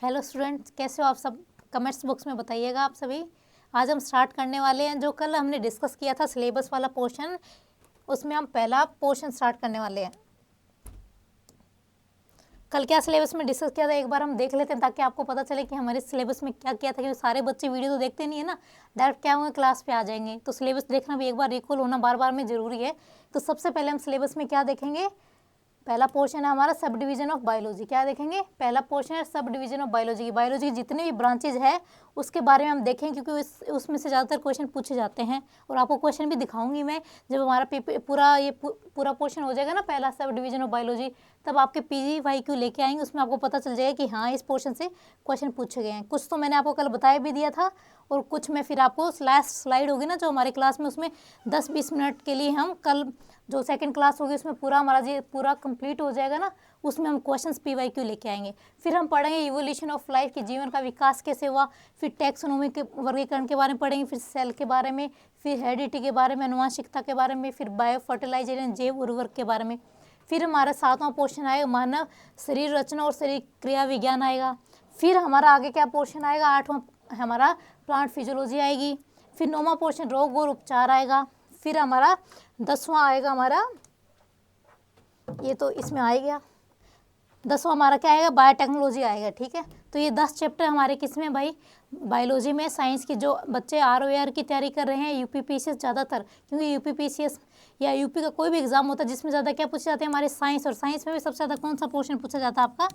Hello students, कैसे हो आप सब? कमेंट्स बॉक्स में बताइएगा आप सभी। आज हम स्टार्ट करने वाले हैं जो कल हमने डिस्कस किया था सिलेबस वाला पोर्शन, उसमें हम पहला पोर्शन स्टार्ट करने वाले हैं। कल क्या सिलेबस में डिस्कस किया था एक बार हम देख लेते हैं ताकि आपको पता चले कि हमारे सिलेबस में क्या किया था, क्योंकि सारे बच्चे वीडियो तो देखते नहीं है ना, डायरेक्ट क्या होंगे क्लास पे आ जाएंगे। तो सिलेबस देखना भी एक बार रिकॉल होना बार बार में ज़रूरी है। तो सबसे पहले हम सिलेबस में क्या देखेंगे, पहला पोर्शन है हमारा सब डिवीजन ऑफ बायोलॉजी। क्या देखेंगे? पहला पोर्शन है sub division of biology. Biology की जितने भी ब्रांचेज है उसके बारे में हम देखें, क्योंकि उसमें से ज़्यादातर क्वेश्चन पूछे जाते हैं और आपको क्वेश्चन भी दिखाऊंगी मैं। जब हमारा पेपर पूरा पोर्शन हो जाएगा ना, पहला सब डिवीजन ऑफ बायोलॉजी, तब आपके PGYQ लेके आएंगे, उसमें आपको पता चल जाएगा कि हाँ इस पोर्शन से क्वेश्चन पूछे गए हैं। कुछ तो मैंने आपको कल बताया भी दिया था और कुछ मैं फिर आपको लास्ट स्लाइड होगी ना जो हमारे क्लास में, उसमें 10-20 मिनट के लिए हम कल जो सेकंड क्लास होगी उसमें पूरा हमारा ये पूरा कंप्लीट हो जाएगा ना, उसमें हम क्वेश्चंस PYQ लेके आएंगे। फिर हम पढ़ेंगे इवोल्यूशन ऑफ लाइफ, की जीवन का विकास कैसे हुआ, फिर टैक्सोनॉमी के वर्गीकरण के बारे में पढ़ेंगे, फिर सेल के बारे में, फिर हेरिडिटी के बारे में, अनुवांशिकता के बारे में, फिर बायो फर्टिलाइजेशन जैव उर्वरक के बारे में। फिर हमारा 7वां पोर्शन आएगा मानव शरीर रचना और शरीर क्रिया विज्ञान आएगा। फिर हमारा आगे क्या पोर्शन आएगा, 8वां हमारा प्लांट फिजियोलॉजी आएगी। फिर 9वां पोर्शन रोग और उपचार आएगा। फिर हमारा 10वां आएगा हमारा, ये तो इसमें आ गया, 10वां हमारा क्या आएगा, बायोटेक्नोलॉजी आएगा। ठीक है, तो ये 10 चैप्टर हमारे किस में भाई, बायोलॉजी में। साइंस की जो बच्चे ROAR की तैयारी कर रहे हैं, UPPCS ज़्यादातर, क्योंकि UPPCS या यूपी का कोई भी एग्जाम होता है जिसमें ज़्यादा क्या पूछे जाते हैं हमारे साइंस, और साइंस में भी सबसे ज़्यादा कौन सा पोर्शन पूछा जाता है आपका,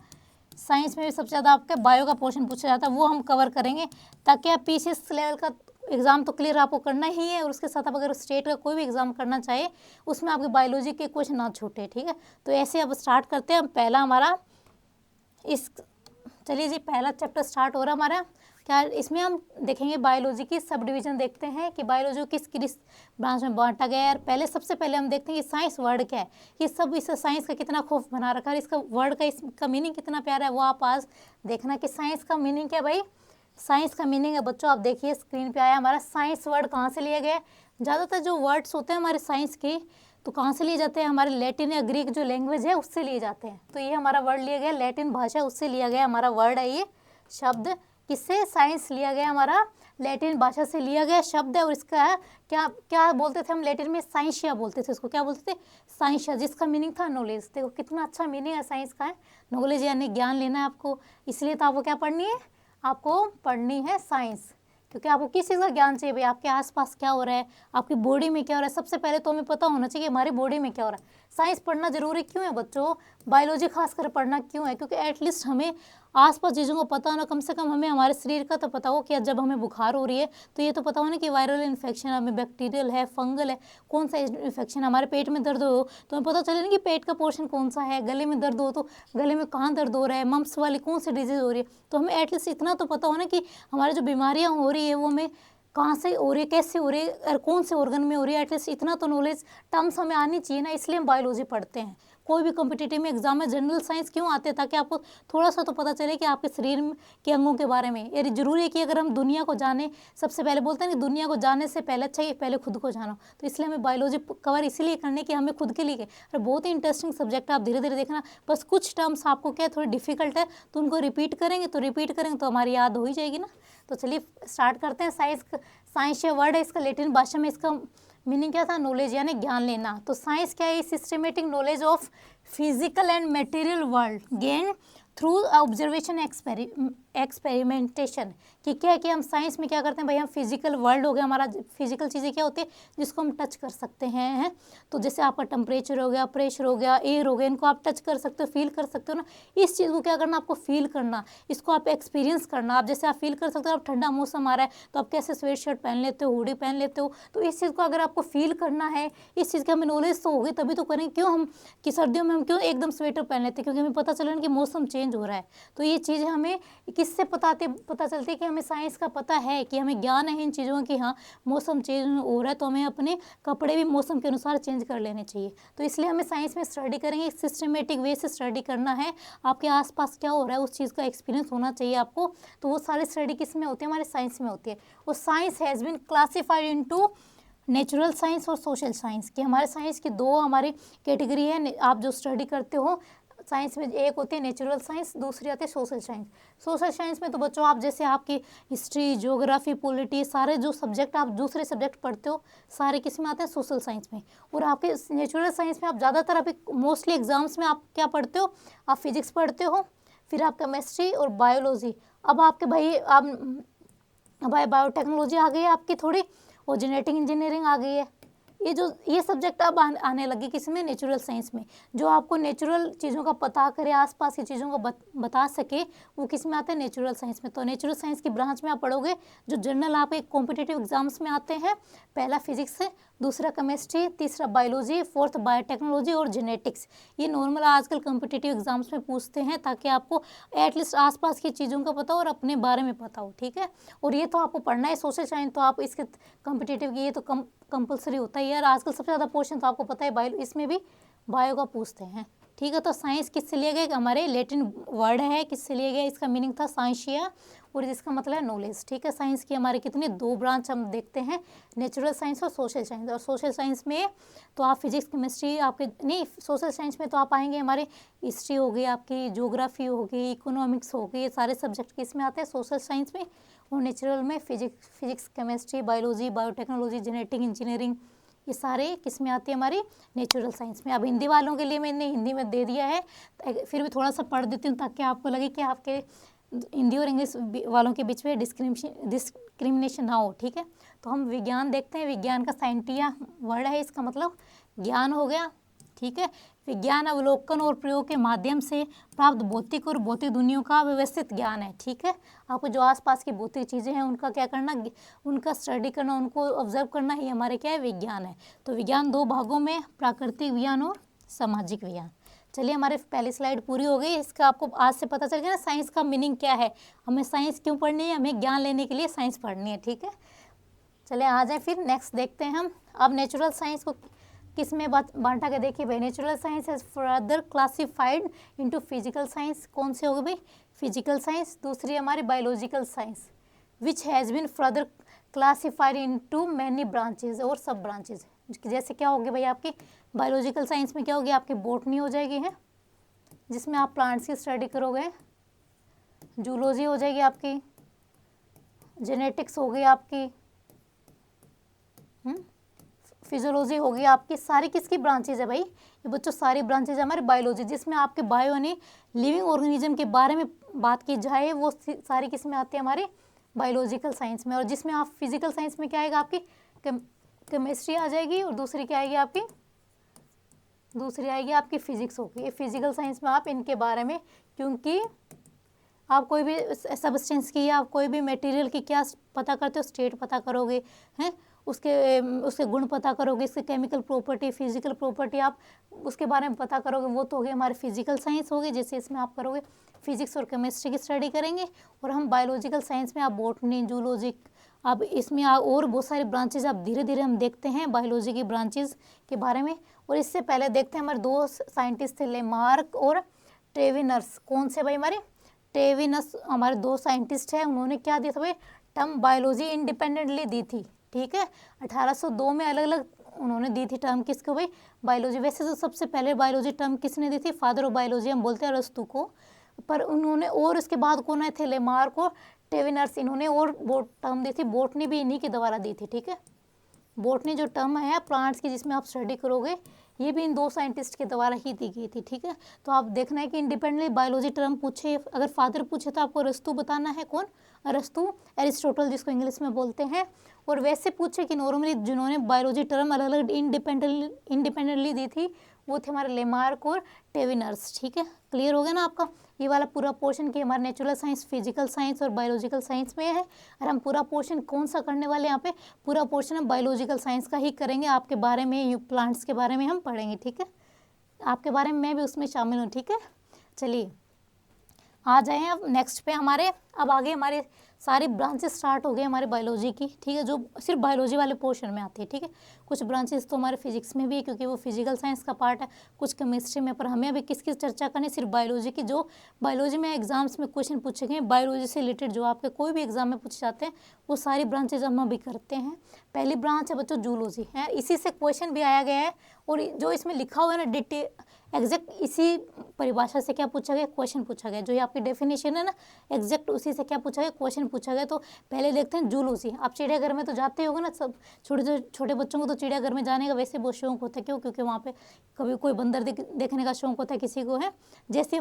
साइंस में भी सबसे ज़्यादा आपका बायो का पोर्शन पूछा जाता है, वो हम कवर करेंगे ताकि आप PCS लेवल का एग्ज़ाम तो क्लियर आपको करना ही है, और उसके साथ आप अगर स्टेट का कोई भी एग्ज़ाम करना चाहे उसमें आपके बायोलॉजी के क्वेश्चन ना छूटे। ठीक है, तो ऐसे अब स्टार्ट करते हैं। पहला हमारा चलिए जी, पहला चैप्टर स्टार्ट हो रहा है हमारा। क्या इसमें हम देखेंगे, बायोलॉजी की सब डिवीजन देखते हैं कि बायोलॉजी को किस किस ब्रांच में बांटा गया है। पहले सबसे पहले हम देखते हैं कि साइंस वर्ड क्या है, कि सब इस साइंस का कितना खौफ बना रखा है, इसका वर्ड का इसका मीनिंग कितना प्यारा है, वो आप आज देखना कि साइंस का मीनिंग क्या है। भाई साइंस का मीनिंग है बच्चों, आप देखिए स्क्रीन पे आया हमारा साइंस वर्ड कहाँ से लिया गया है। ज़्यादातर जो वर्ड्स होते हैं हमारे साइंस के तो कहाँ से लिए जाते हैं, हमारे लैटिन या ग्रीक जो लैंग्वेज है उससे लिए जाते हैं। तो ये हमारा वर्ड लिया गया लैटिन भाषा, उससे लिया गया हमारा वर्ड है ये शब्द। किससे? साइंस लिया गया हमारा, लैटिन भाषा से लिया गया शब्द है। और इसका क्या क्या बोलते थे हम लैटिन में, साइंसिया बोलते थे इसको। क्या बोलते थे? साइंसिया, जिसका मीनिंग था नॉलेज। देखो कितना अच्छा मीनिंग है साइंस का, है नॉलेज यानी ज्ञान लेना है आपको। इसलिए तो आपको क्या पढ़नी है, आपको पढ़नी है साइंस, क्योंकि आपको किस चीज़ का ज्ञान चाहिए भाई, आपके आसपास क्या हो रहा है, आपकी बॉडी में क्या हो रहा है। सबसे पहले तो हमें पता होना चाहिए कि हमारी बॉडी में क्या हो रहा है। साइंस पढ़ना जरूरी क्यों है बच्चों, बायोलॉजी खासकर पढ़ना क्यों है, क्योंकि एटलीस्ट हमें आसपास चीज़ों को पता होना, कम से कम हमें हमारे शरीर का तो पता हो कि जब हमें बुखार हो रही है तो ये तो पता हो ना कि वायरल इन्फेक्शन, हमें बैक्टीरियल है, फंगल है, कौन सा इन्फेक्शन। हमारे पेट में दर्द हो तो हमें पता चले ना कि पेट का पोर्शन कौन सा है, गले में दर्द हो तो गले में कहाँ दर्द हो रहा है, मम्प्स वाली कौन सी डिजीज़ हो रही है। तो हमें एटलीस्ट इतना तो पता हो ना कि हमारी जो बीमारियाँ हो रही है वो हमें कहाँ से हो रही है, कैसे हो रही है, और कौन से ऑर्गन में हो रही है। एटलीस्ट इतना तो नॉलेज टर्म्स हमें आनी चाहिए ना, इसलिए हम बायोलॉजी पढ़ते हैं। कोई भी कॉम्पिटिटिव में एग्जाम में जनरल साइंस क्यों आते हैं, ताकि आपको थोड़ा सा तो पता चले कि आपके शरीर के अंगों के बारे में। यानी जरूरी है कि अगर हम दुनिया को जाने, सबसे पहले बोलते हैं कि दुनिया को जानने से पहले अच्छा ही पहले खुद को जानो। तो इसलिए हमें बायोलॉजी कवर इसीलिए करने की हमें खुद के लिए। और बहुत ही इंटरेस्टिंग सब्जेक्ट है, आप धीरे धीरे देखना। बस कुछ टर्म्स आपको क्या थोड़ी डिफिकल्ट है तो उनको रिपीट करेंगे तो हमारी याद हो ही जाएगी ना। तो चलिए स्टार्ट करते हैं। साइंस या वर्ड है, इसका लैटिन भाषा में इसका मीनिंग क्या था, नॉलेज यानी ज्ञान लेना। तो साइंस क्या है, systematic knowledge of physical and material world gain through observation experimentation. कि क्या है कि हम साइंस में क्या करते हैं भाई, हम फिजिकल वर्ल्ड हो गया हमारा, फिजिकल चीज़ें क्या होती है जिसको हम टच कर सकते हैं। तो जैसे आपका टेम्परेचर हो गया, प्रेशर हो गया, एयर हो गया, इनको आप टच कर सकते हो, फील कर सकते हो ना। इस चीज़ को क्या करना, आपको फील करना, इसको आप एक्सपीरियंस करना। आप जैसे आप फील कर सकते हो, आप ठंडा मौसम आ रहा है तो आप कैसे स्वेट शर्ट पहन लेते हो, हुडी पहन लेते हो। तो इस चीज़ को अगर आपको फील करना है, इस चीज़ की हमें नॉलेज तो होगी तभी तो करेंगे। क्यों हम कि सर्दियों में हम क्यों एकदम स्वेटर पहन लेते हैं, क्योंकि हमें पता चला कि मौसम चेंज हो रहा है। तो ये चीज़ें हमें किससे पता चलती है कि हमें साइंस का पता है, कि हमें ज्ञान है इन चीज़ों की। हाँ मौसम चेंज हो रहा है तो हमें अपने कपड़े भी मौसम के अनुसार चेंज कर लेने चाहिए। तो इसलिए हमें साइंस में स्टडी करेंगे, एक सिस्टमेटिक वे से स्टडी करना है। आपके आसपास क्या हो रहा है उस चीज़ का एक्सपीरियंस होना चाहिए आपको। तो वो सारी स्टडी किस में होती है, हमारे साइंस में होती है। और science has been classified into natural science और सोशल साइंस, की हमारे साइंस की दो हमारी कैटेगरी है। आप जो स्टडी करते हो साइंस में एक होती है नेचुरल साइंस, दूसरी आती है सोशल साइंस। सोशल साइंस में तो बच्चों आप जैसे आपकी हिस्ट्री, ज्योग्राफी, पॉलिटी, सारे जो सब्जेक्ट आप दूसरे सब्जेक्ट पढ़ते हो सारे किस में आते हैं, सोशल साइंस में। और आपके नेचुरल साइंस में आप ज़्यादातर अभी मोस्टली एग्जाम्स में आप क्या पढ़ते हो, आप फिजिक्स पढ़ते हो, फिर आप केमिस्ट्री और बायोलॉजी। अब आपके भाई आप बायोटेक्नोलॉजी आ गई है आपकी थोड़ी, और जेनेटिक इंजीनियरिंग आ गई है। ये सब्जेक्ट अब आने लगे किस में, नेचुरल साइंस में। जो आपको नेचुरल चीज़ों का पता करे, आसपास की चीज़ों का बता सके, वो किस में आते हैं, नेचुरल साइंस में। तो नेचुरल साइंस की ब्रांच में आप पढ़ोगे जो जनरल आपके कॉम्पिटिटिव एग्जाम्स में आते हैं। पहला फिजिक्स है, दूसरा केमिस्ट्री, तीसरा बायोलॉजी, फोर्थ बायोटेक्नोलॉजी और जेनेटिक्स। ये नॉर्मल आजकल कॉम्पिटिटिव एग्जाम्स में पूछते हैं, ताकि आपको एटलीस्ट आसपास की चीज़ों का पता हो और अपने बारे में पता हो, ठीक है। और ये तो आपको पढ़ना है सोशल साइंस, तो आप इसके कॉम्पिटिटिव की ये तो कंपलसरी होता है यार। आजकल सबसे ज़्यादा क्वेश्चन तो आपको पता है बायो, इसमें भी बायो का पूछते हैं, ठीक है। तो साइंस किससे लिया गया, हमारे लैटिन वर्ड है, किससे लिया गया, इसका मीनिंग था साइंसिया, और जिसका मतलब है नॉलेज, ठीक है। साइंस की हमारे कितनी दो ब्रांच हम देखते हैं, नेचुरल साइंस और सोशल साइंस। और सोशल साइंस में तो आप फिजिक्स, केमिस्ट्री आपके नहीं, सोशल साइंस में तो आप आएंगे हमारे हिस्ट्री हो गई, आपकी ज्योग्राफी हो गई, इकोनॉमिक्स हो गई, ये सारे सब्जेक्ट किस में आते हैं, सोशल साइंस में। और नेचुरल में physics, chemistry, biology, biotechnology, genetic engineering, ये सारे किस में आती है, हमारी नेचुरल साइंस में। अब हिंदी वालों के लिए मैंने हिंदी में दे दिया है, फिर भी थोड़ा सा पढ़ देती हूँ ताकि आपको लगे कि आपके हिंदी और इंग्लिश वालों के बीच में डिस्क्रिमिनेशन ना हो, ठीक है। तो हम विज्ञान देखते हैं। विज्ञान का साइंटिया वर्ड है, इसका मतलब ज्ञान हो गया, ठीक है। विज्ञान अवलोकन और प्रयोग के माध्यम से प्राप्त भौतिक और भौतिक दुनिया का व्यवस्थित ज्ञान है, ठीक है। आपको जो आसपास की भौतिक चीज़ें हैं उनका क्या करना, उनका स्टडी करना, उनको ऑब्जर्व करना ही हमारे क्या है, विज्ञान है। तो विज्ञान दो भागों में, प्राकृतिक विज्ञान और सामाजिक विज्ञान। चलिए हमारे पहली स्लाइड पूरी हो गई। इसका आपको आज से पता चल गया ना साइंस का मीनिंग क्या है, हमें साइंस क्यों पढ़नी है, हमें ज्ञान लेने के लिए साइंस पढ़नी है, ठीक है। चलिए आ जाए फिर नेक्स्ट देखते हैं हम। अब नेचुरल साइंस को किस में बांटा के देखिए भाई, natural science has further classified into physical science. कौन से हो गए भाई, फिजिकल साइंस। दूसरी हमारी biological science, which has been further classified into many branches और सब ब्रांचेज। जैसे क्या होगी भाई, आपकी बायोलॉजिकल साइंस में क्या होगी, आपकी बॉटनी हो जाएगी है, जिसमें आप प्लांट्स की स्टडी करोगे। जूलॉजी हो जाएगी आपकी, जेनेटिक्स हो गई आपकी, फिजियोलॉजी होगी आपकी। सारी किसकी ब्रांचेज है भाई, ये बच्चों सारी ब्रांचेज है हमारी बायोलॉजी, जिसमें आपके बायो यानी लिविंग ऑर्गेनिज्म के बारे में बात की जाए, वो सारी किस में आती है, हमारी बायोलॉजिकल साइंस में। और जिसमें आप फिजिकल साइंस में क्या आएगा, आपकी केमिस्ट्री आ जाएगी, और दूसरी क्या आएगी आपकी, दूसरी आएगी आपकी फिजिक्स होगी। फिजिकल साइंस में आप इनके बारे में, क्योंकि आप कोई भी सब्सटेंस की या आप कोई भी मटेरियल की क्या पता करते हो, स्टेट पता करोगे हैं, उसके गुण पता करोगे, इसके केमिकल प्रॉपर्टी, फिजिकल प्रॉपर्टी आप उसके बारे में पता करोगे, वो तो होगी हमारी फिजिकल साइंस होगी। जैसे इसमें आप करोगे फिजिक्स और केमिस्ट्री की स्टडी करेंगे। और हम बायोलॉजिकल साइंस में आप बॉटनी, जूलॉजी, अब इसमें और बहुत सारी ब्रांचेज आप धीरे धीरे हम देखते हैं बायोलॉजी की ब्रांचेज के बारे में। और इससे पहले देखते हैं हमारे दो साइंटिस्ट थे, लेमार्क और ट्रेविनर्स। कौन से भाई, हमारे ट्रेविनस हमारे दो साइंटिस्ट हैं। उन्होंने क्या दिया था भाई, टर्म बायोलॉजी इंडिपेंडेंटली दी थी, ठीक है। 1802 में अलग अलग उन्होंने दी थी टर्म, किसको भाई, बायोलॉजी। वैसे तो सबसे पहले बायोलॉजी टर्म किसने दी थी, फादर ऑफ बायोलॉजी हम बोलते हैं अरस्तु को, पर उन्होंने, और उसके बाद कौन आए थे, लेमार्क और ट्रेविनर्स, इन्होंने और टर्म दी थी। बॉटनी भी इन्हीं के द्वारा दी थी, ठीक है। बॉटनी जो टर्म है प्लांट्स की, जिसमें आप स्टडी करोगे, ये भी इन दो साइंटिस्ट के द्वारा ही दी गई थी, ठीक है। तो आप देखना है कि इंडिपेंडेंटली बायोलॉजी टर्म पूछे, अगर फादर पूछे तो आपको अरस्तु बताना है, कौन, अरस्तु, एरिस्टोटल जिसको इंग्लिश में बोलते हैं। और वैसे पूछे कि नॉर्मली जिन्होंने बायोलॉजी टर्म अलग अलग इंडिपेंडेंटली दी थी, वो थे हमारे लेमार्क और ट्रेविनर्स, ठीक है। क्लियर हो गया ना आपका ये वाला पूरा पोर्शन कि हमारे नेचुरल साइंस, फिजिकल साइंस और बायोलॉजिकल साइंस में है। और हम पूरा पोर्शन कौन सा करने वाले हैं, यहाँ पे पूरा पोर्शन हम बायोलॉजिकल साइंस का ही करेंगे। आपके बारे में, प्लांट्स के बारे में हम पढ़ेंगे, ठीक है। आपके बारे में मैं भी उसमें शामिल हूँ, ठीक है। चलिए आ जाए अब नेक्स्ट पे हमारे। अब आगे हमारे सारी ब्रांचेस स्टार्ट हो गए हमारे बायोलॉजी की, ठीक है, जो सिर्फ बायोलॉजी वाले पोर्शन में आती है, ठीक है। कुछ ब्रांचेस तो हमारे फिजिक्स में भी है, क्योंकि वो फिजिकल साइंस का पार्ट है, कुछ केमिस्ट्री में। पर हमें अभी किसकी चर्चा करनी, सिर्फ बायोलॉजी की। जो बायोलॉजी में एग्जाम्स में क्वेश्चन पूछे गए बायोलॉजी से रिलेटेड, जो आपके कोई भी एग्जाम में पूछे जाते हैं, वो सारी ब्रांचेज हम अभी करते हैं। पहली ब्रांच है बच्चों जूलॉजी है, इसी से क्वेश्चन भी आया गया है। और जो इसमें लिखा हुआ है ना, एग्जैक्ट इसी परिभाषा से क्या पूछा गया, क्वेश्चन पूछा गया। जो ये आपकी डेफिनेशन है ना, एग्जैक्ट उसी से क्या पूछा गया, क्वेश्चन पूछा गया। तो पहले देखते हैं जूलॉजी। आप चिड़ियाघर में तो जाते होगे ना, सब छोटे छोटे बच्चों को तो चिड़ियाघर में जाने का वैसे बहुत शौक होता है। क्यों? क्योंकि वहाँ पे कभी कोई बंदर देखने का शौक होता है किसी को, है। जैसे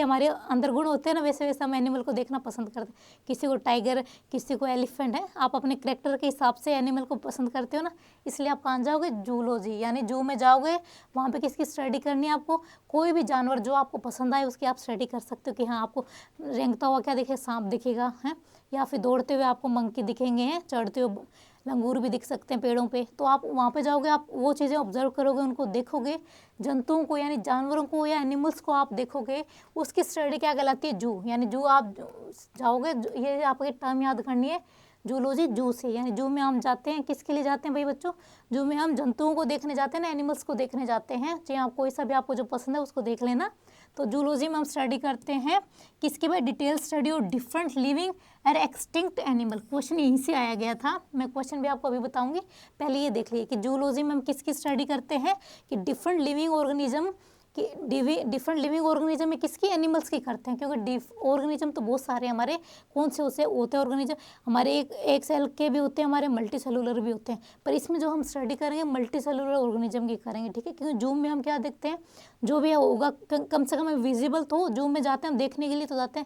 हमारे अंदर गुण होते हैं ना, वैसे वैसे हम एनिमल को देखना पसंद करते हैं। किसी को टाइगर, किसी को एलिफेंट, है। आप अपने करेक्टर के हिसाब से एनिमल को पसंद करते हो ना, इसलिए आप कहाँ जाओगे, जूलॉजी, यानी जू में जाओगे। वहाँ पे किसकी स्टडी करनी है आपको, कोई भी जानवर जो आपको पसंद आए उसकी आप स्टडी कर सकते हो। कि हाँ, आपको रेंगता हुआ क्या दिखे, सांप दिखेगा, है, या फिर दौड़ते हुए आपको मंकी दिखेंगे, हैं, चढ़ते हुए लंगूर भी दिख सकते हैं पेड़ों पे। तो आप वहाँ पे जाओगे, आप वो चीज़ें ऑब्जर्व करोगे, उनको देखोगे, जंतुओं को यानी जानवरों को या एनिमल्स को आप देखोगे। उसकी स्टडी क्या कहलाती है, जू। यानी जू आप जाओगे, ये आपकी टर्म याद करनी है, जूलॉजी, जू से। यानी जू में हम जाते हैं, किसके लिए जाते हैं भाई बच्चों, जू में हम जंतुओं को देखने जाते हैं ना, एनिमल्स को देखने जाते हैं। चाहे आप कोई सा भी आपको जो पसंद है उसको देख लेना। तो जूलॉजी में हम स्टडी करते हैं किसके भाई, detail study of different living and extinct animal. Question यहीं से आया गया था, मैं क्वेश्चन भी आपको अभी बताऊंगी। पहले ये देख लीजिए कि जूलॉजी में हम किसकी स्टडी करते हैं, कि डिफरेंट लिविंग ऑर्गेनिज्म कि डिफरेंट लिविंग ऑर्गेनिज्म में किसकी, एनिमल्स की करते हैं। क्योंकि ऑर्गेनिज्म तो बहुत सारे हमारे, कौन से उसे होते हैं ऑर्गेनिज्म हमारे, एक सेल के भी होते हैं, हमारे मल्टी सेलुलर भी होते हैं। पर इसमें जो हम स्टडी करेंगे मल्टी सेलुलर ऑर्गेनिज्म की करेंगे, ठीक है। क्योंकि जूम में हम क्या देखते हैं, जो भी होगा कम से कम विजिबल तो जूम में जाते हैं हम देखने के लिए, तो जाते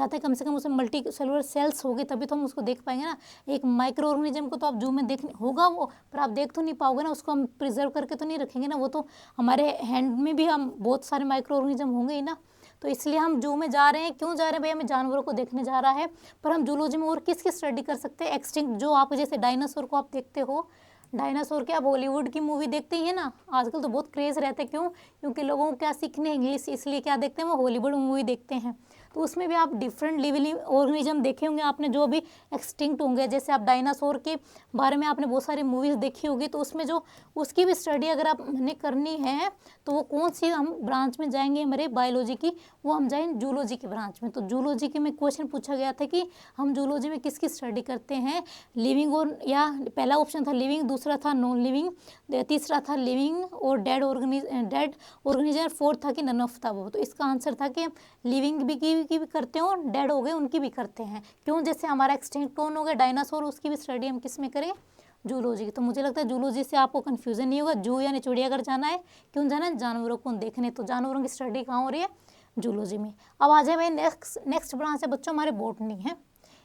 हैं कम से कम उसमें मल्टी सेलुलर सेल्स होगी, तभी तो हम उसको देख पाएंगे ना। एक माइक्रो ऑर्गेनिज्म को तो आप जूम में देखने होगा वो, पर आप देख तो नहीं पाओगे ना, उसको हम प्रिजर्व करके तो नहीं रखेंगे ना। वो तो हमारे हैंड में भी हम बहुत सारे माइक्रो ऑर्गेनिज्म होंगे ही ना। तो इसलिए हम जू में जा रहे हैं। क्यों जा रहे हैं भैया, हमें जानवरों को देखने जा रहा है। पर हम जूलॉजी में और किसकी स्टडी कर सकते हैं, एक्सटिंक्ट, जो आप जैसे डायनासोर को आप देखते हो, डायनासोर के आप बॉलीवुड की मूवी देखते ही है ना, आजकल तो बहुत क्रेज़ रहता है। क्यों? क्योंकि लोगों को क्या सीखने, इंग्लिश, इसलिए क्या देखते हैं, वो हॉलीवुड मूवी देखते हैं। तो उसमें भी आप डिफरेंट लिविंग ऑर्गेनिज्म देखे होंगे आपने, जो भी एक्सटिंक्ट होंगे। जैसे आप डायनासोर के बारे में आपने बहुत सारी मूवीज़ देखी होगी, तो उसमें जो उसकी भी स्टडी अगर आप हमें करनी है, तो वो कौन सी हम ब्रांच में जाएंगे हमारे बायोलॉजी की, वो हम जाएंगे जूलॉजी के ब्रांच में। तो जूलॉजी के में क्वेश्चन पूछा गया था कि हम जूलॉजी में किसकी स्टडी करते हैं, लिविंग और, या पहला ऑप्शन था लिविंग, दूसरा था नॉन लिविंग, तीसरा था लिविंग और डेड ऑर्गेनिज्म, फोर्थ था कि नन ऑफ था वो। तो इसका आंसर था कि लिविंग की भी करते हैं और डेड हो गए उनकी भी करते हैं। क्यों? जैसे हमारा एक्सटिंक्ट कौन हो गया, डायनासोर, उसकी भी स्टडी हम किस में करें, जूलॉजी। तो मुझे लगता है जूलॉजी से आपको कन्फ्यूजन नहीं होगा। जू यानी चिड़ियाघर जाना है, क्यों जाना है, जानवरों को देखने। तो जानवरों की स्टडी कहाँ हो रही है, जूलॉजी में। अब आ जाए भाई नेक्स्ट ब्रांच है बच्चों हमारे बॉटनी है।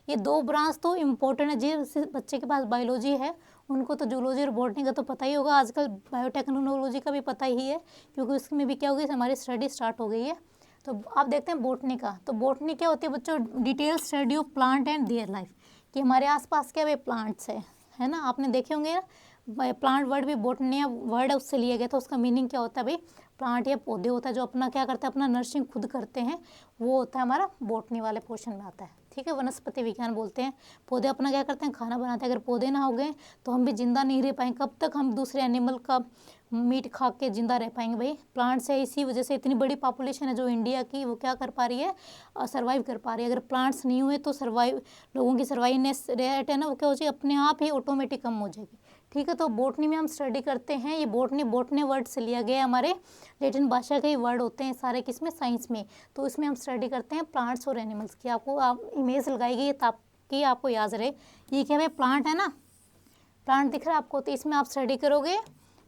ये दो ब्रांच तो इम्पोर्टेंट है, जिस बच्चे के पास बायोलॉजी है उनको तो जूलॉजी और बॉटनी का तो पता ही होगा। आजकल बायोटेक्नोलॉजी का भी पता ही है, क्योंकि उसमें भी क्या होगी, हमारी स्टडी स्टार्ट हो गई है। तो आप देखते हैं बॉटनी का। तो बॉटनी क्या होती है बच्चों, detail study of plant and their life, कि हमारे आसपास क्या वे प्लांट्स है ना। आपने देखे होंगे ना, प्लांट वर्ड भी बॉटनी वर्ड है उससे लिया गया था। उसका मीनिंग क्या होता है भाई, प्लांट या पौधे होता है जो अपना क्या करते हैं, अपना नर्सिंग खुद करते हैं, वो होता है हमारा बॉटनी वाले पोर्शन में आता है, ठीक है। वनस्पति विज्ञान बोलते हैं। पौधे अपना क्या करते हैं, खाना बनाते हैं। अगर पौधे ना हो गए तो हम भी जिंदा नहीं रह पाएंगे। कब तक हम दूसरे एनिमल का मीट खा के जिंदा रह पाएंगे भाई, प्लांट्स है। इसी वजह से इतनी बड़ी पॉपुलेशन है जो इंडिया की, वो क्या कर पा रही है, सर्वाइव कर पा रही है। अगर प्लांट्स नहीं हुए तो लोगों की सर्वाइवनेस रेट है ना, वो क्या हो जाएगी, अपने आप ही ऑटोमेटिक कम हो जाएगी, ठीक है। तो बॉटनी में हम स्टडी करते हैं। ये बॉटनी वर्ड से लिया गया है, हमारे लैटिन भाषा के ही वर्ड होते हैं सारे, किसमें, साइंस में। तो इसमें हम स्टडी करते हैं प्लांट्स और एनिमल्स की। आपको आप इमेज लगाएगी ताकि आपको याद रहे। ये क्या है, प्लांट है ना, प्लांट दिख रहा है आपको। तो इसमें आप स्टडी करोगे,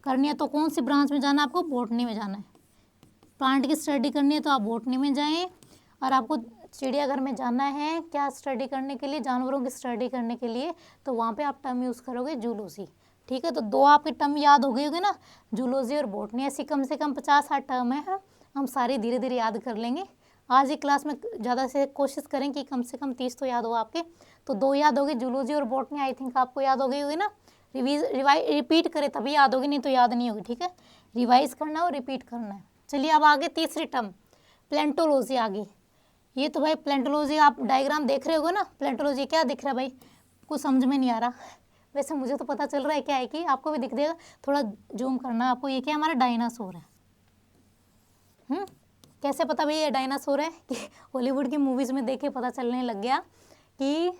करनी है तो कौन सी ब्रांच में जाना है आपको, बॉटनी में जाना है। प्लांट की स्टडी करनी है तो आप बॉटनी में जाएं। और आपको चिड़ियाघर में जाना है क्या स्टडी करने के लिए, जानवरों की स्टडी करने के लिए, तो वहाँ पे आप टर्म यूज़ करोगे जूलॉजी, ठीक है। तो दो आपके टर्म याद हो गई होगी ना, जूलॉजी और बॉटनी। ऐसी कम से कम 50-60 टर्म है, हम सारे धीरे धीरे याद कर लेंगे। आज ही क्लास में ज़्यादा से कोशिश करें कि कम से कम 30 तो याद हो आपके। तो दो याद होगी, जूलॉजी और बॉटनी, आई थिंक आपको याद हो गई होगी ना। रिपीट करें तभी याद होगी, नहीं तो याद नहीं होगी, ठीक है। रिवाइज करना और रिपीट करना है। चलिए अब आगे तीसरी टर्म प्लेंटोलॉजी आ गई। ये तो भाई प्लेंटोलॉजी आप डायग्राम देख रहे हो ना, प्लेंटोलॉजी क्या दिख रहा है भाई, कुछ समझ में नहीं आ रहा। वैसे मुझे तो पता चल रहा है क्या है, कि आपको भी दिख देगा, थोड़ा जूम करना आपको। ये क्या हमारा डायनासोर है। कैसे पता भाई ये डायनासोर है, कि हॉलीवुड की मूवीज़ में देख के पता चलने लग गया कि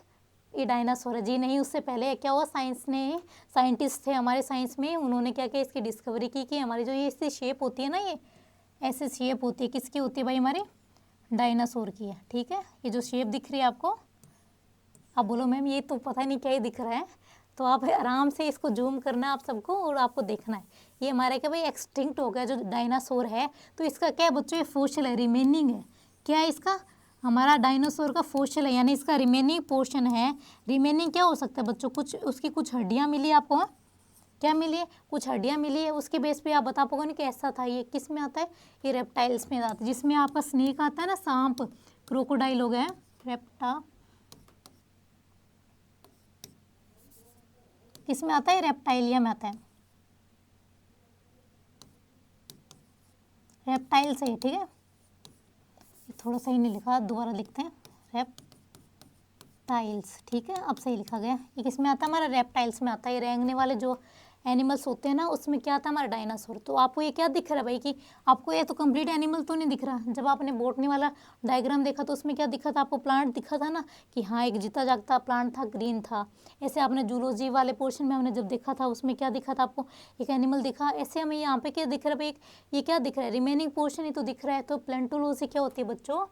ये डायनासोर है। जी नहीं, उससे पहले क्या हुआ, साइंटिस्ट थे हमारे साइंस में, उन्होंने क्या किया, इसकी डिस्कवरी की कि हमारी जो ये इसकी शेप होती है ना, ये ऐसे शेप होती है, किसकी होती है भाई? हमारे डायनासोर की है, ठीक है। ये जो शेप दिख रही है आपको, आप बोलो मैम ये तो पता नहीं क्या ही दिख रहा है, तो आप आराम से इसको जूम करना है आप सबको और आपको देखना है। ये हमारे क्या भाई एक्सटिंक्ट हो गया जो डायनासोर है, तो इसका क्या है बच्चों? ये फॉसिल है, रिमेनिंग है। क्या है इसका? हमारा डायनासोर का फॉसिल है, यानी इसका रिमेनिंग पोर्शन है। रिमेनिंग क्या हो सकता है बच्चों? कुछ उसकी कुछ हड्डियाँ मिली आपको, हाँ? क्या मिली है? कुछ हड्डियाँ मिली है, उसके बेस पे आप बता पाओगे ना कैसा था ये, किस में आता है? ये रेप्टाइल्स में आता है, जिसमें आपका स्नेक आता है ना, सांप, क्रोकोडाइल हो गया, रेप्टा, किस में आता है? रेप्टाइलिया में आता है, रेप्टाइल से, ठीक है। थोड़ा सही नहीं लिखा, दोबारा लिखते हैं, रेप्टाइल्स, ठीक है, अब सही लिखा गया। ये किस में आता है? हमारा रेप्टाइल्स में आता है। ये रेंगने वाले जो एनिमल्स होते हैं ना, उसमें क्या आता है? हमारा डायनासोर। तो आपको ये क्या दिख रहा है भाई कि आपको ये तो कंप्लीट एनिमल तो नहीं दिख रहा। जब आपने बॉटनी वाला डायग्राम देखा तो उसमें क्या दिखा था आपको? प्लांट दिखा था ना, कि हाँ एक जीता जागता प्लांट था, ग्रीन था। ऐसे आपने जूलॉजी वाले पोर्शन में हमने जब देखा था, उसमें क्या दिखा था आपको? एक एनिमल दिखा। ऐसे हमें यहाँ पे क्या दिख रहा है भाई? ये क्या दिख रहा है? रिमेनिंग पोर्शन ही तो दिख रहा है। तो प्लेंटोलॉजी क्या होती है बच्चों?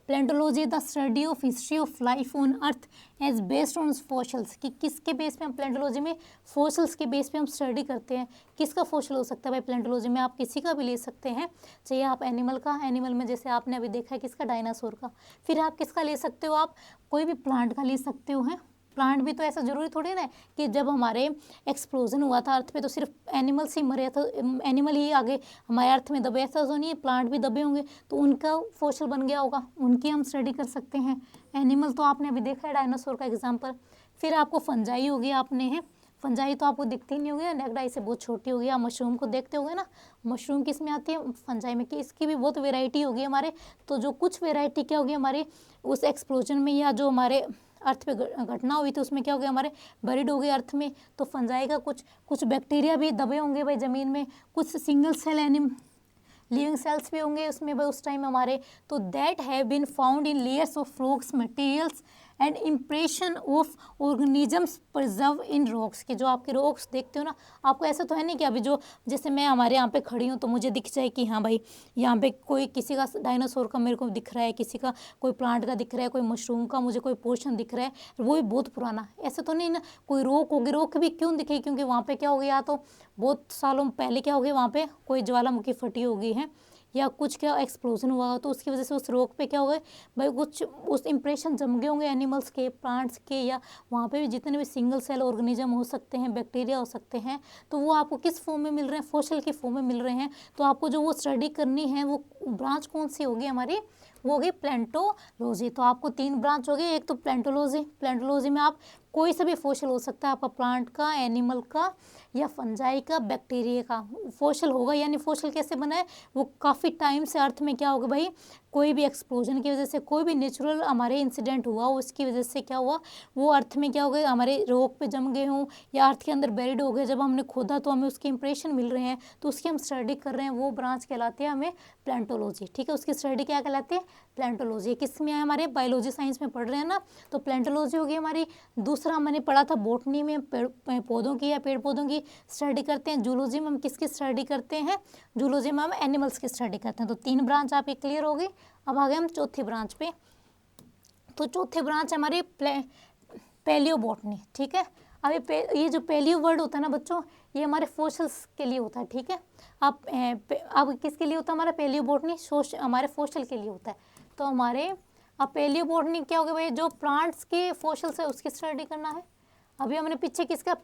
Palaeontology the study of history of life on Earth as based on fossils, कि किसके बेस पे हम प्लेंटोलॉजी में? फॉसिल्स के बेस पे हम स्टडी करते हैं। किसका फॉसिल हो सकता है भाई प्लेंटोलॉजी में? आप किसी का भी ले सकते हैं, चाहिए आप एनिमल का, एनिमल में जैसे आपने अभी देखा है किसका? डायनासोर का। फिर आप किसका ले सकते हो? आप कोई भी प्लांट का ले सकते हो, हैं। प्लांट भी तो ऐसा जरूरी थोड़ी ना है कि जब हमारे एक्सप्लोजन हुआ था अर्थ पे तो सिर्फ एनिमल्स ही मरे, था एनिमल ही आगे हमारे अर्थ में दबे, ऐसा तो नहीं है, प्लांट भी दबे होंगे तो उनका फॉसिल बन गया होगा, उनकी हम स्टडी कर सकते हैं। एनिमल तो आपने अभी देखा है, डायनासोर का एग्जाम्पल। फिर आपको फंजाई होगी, आपने है फंजाई तो आपको दिखती नहीं होगी, नेक्डाई से बहुत छोटी होगी। आप मशरूम को देखते होगे ना, मशरूम किस में आती है? फंजाई में। कि इसकी भी बहुत वेराइटी होगी हमारे, तो जो कुछ वेराइटी क्या होगी हमारी उस एक्सप्लोजन में, या जो हमारे अर्थ पे घटना हुई थी उसमें क्या हो गया? हमारे बरीड हो गए अर्थ में। तो फंजाई का कुछ बैक्टीरिया भी दबे होंगे भाई ज़मीन में, कुछ सिंगल सेल लिविंग सेल्स भी होंगे उसमें भाई उस टाइम हमारे। तो that have been found in layers of rocks materials and impression of organisms preserve in rocks, के जो आपके रॉक्स देखते हो ना, आपको ऐसा तो है नहीं कि अभी जो जैसे मैं हमारे यहाँ पे खड़ी हूँ तो मुझे दिख जाए कि हाँ भाई यहाँ पे कोई किसी का डायनासोर का मेरे को दिख रहा है, किसी का कोई प्लांट का दिख रहा है, कोई मशरूम का मुझे कोई पोर्शन दिख रहा है, वो भी बहुत पुराना, ऐसा तो नहीं ना। कोई रॉक होगी, रॉक भी क्यों दिखे? क्योंकि वहाँ पे क्या हो गया, तो बहुत सालों पहले क्या हो गया, वहाँ पे कोई ज्वालामुखी फटी होगी है, या कुछ क्या एक्सप्लोजन हुआ, तो उसकी वजह से उस रॉक पे क्या हो गए भाई, कुछ उस इंप्रेशन जम गए होंगे एनिमल्स के, प्लांट्स के, या वहाँ पे भी जितने भी सिंगल सेल ऑर्गेनिज्म हो सकते हैं, बैक्टीरिया हो सकते हैं, तो वो आपको किस फॉर्म में मिल रहे हैं? फॉसिल की फॉर्म में मिल रहे हैं। तो आपको जो वो स्टडी करनी है वो ब्रांच कौन सी होगी हमारी? वो होगी प्लेंटोलॉजी। तो आपको 3 ब्रांच हो गई, एक तो प्लेंटोलॉजी, प्लेंटोलॉजी में आप कोई सा भी फॉसिल हो सकता है आपका, प्लांट का, एनिमल का, या फंजाई का, बैक्टीरिया का फॉसिल होगा। यानी फॉसिल कैसे बना है? वो काफ़ी टाइम से अर्थ में क्या होगा भाई, कोई भी एक्सप्लोजन की वजह से, कोई भी नेचुरल हमारे इंसिडेंट हुआ उसकी वजह से क्या हुआ, वो अर्थ में क्या हो गए, हमारे रॉक पे जम गए हों, या अर्थ के अंदर बेरिड हो गए। जब हमने खोदा तो हमें उसके इंप्रेशन मिल रहे हैं, तो उसकी हम स्टडी कर रहे हैं, वो ब्रांच कहलाती है हमें प्लेंटोलॉजी, ठीक है। उसकी स्टडी क्या कहलाती है? प्लेंटोलॉजी। किस में है? हमारे बायोलॉजी साइंस में पढ़ रहे हैं ना, तो प्लेंटोलॉजी होगी हमारी। दूसरा मैंने पढ़ा था बॉटनी में, पौधों की या पेड़ पौधों की स्टडी करते हैं। जूलॉजी में हम किसकी स्टडी करते हैं? जूलॉजी में हम एनिमल्स की स्टडी करते हैं। तो 3 ब्रांच आपकी क्लियर होगी। अब आ गए हम चौथी ब्रांच पे। तो चौथी ब्रांच हमारी पैलियोबॉटनी, ठीक है। अब ये जो पैलियो वर्ड होता है ना बच्चों, ये हमारे फॉसिल्स के लिए होता है, ठीक है। अब किसके लिए होता है हमारा पैलियोबॉटनी? हमारे फॉसिल के लिए होता है। तो हमारे अब पैलियोबॉटनी क्या होगा भाई? जो प्लांट्स के फॉसिल्स है उसकी स्टडी करना है। अभी हमने पीछे किसका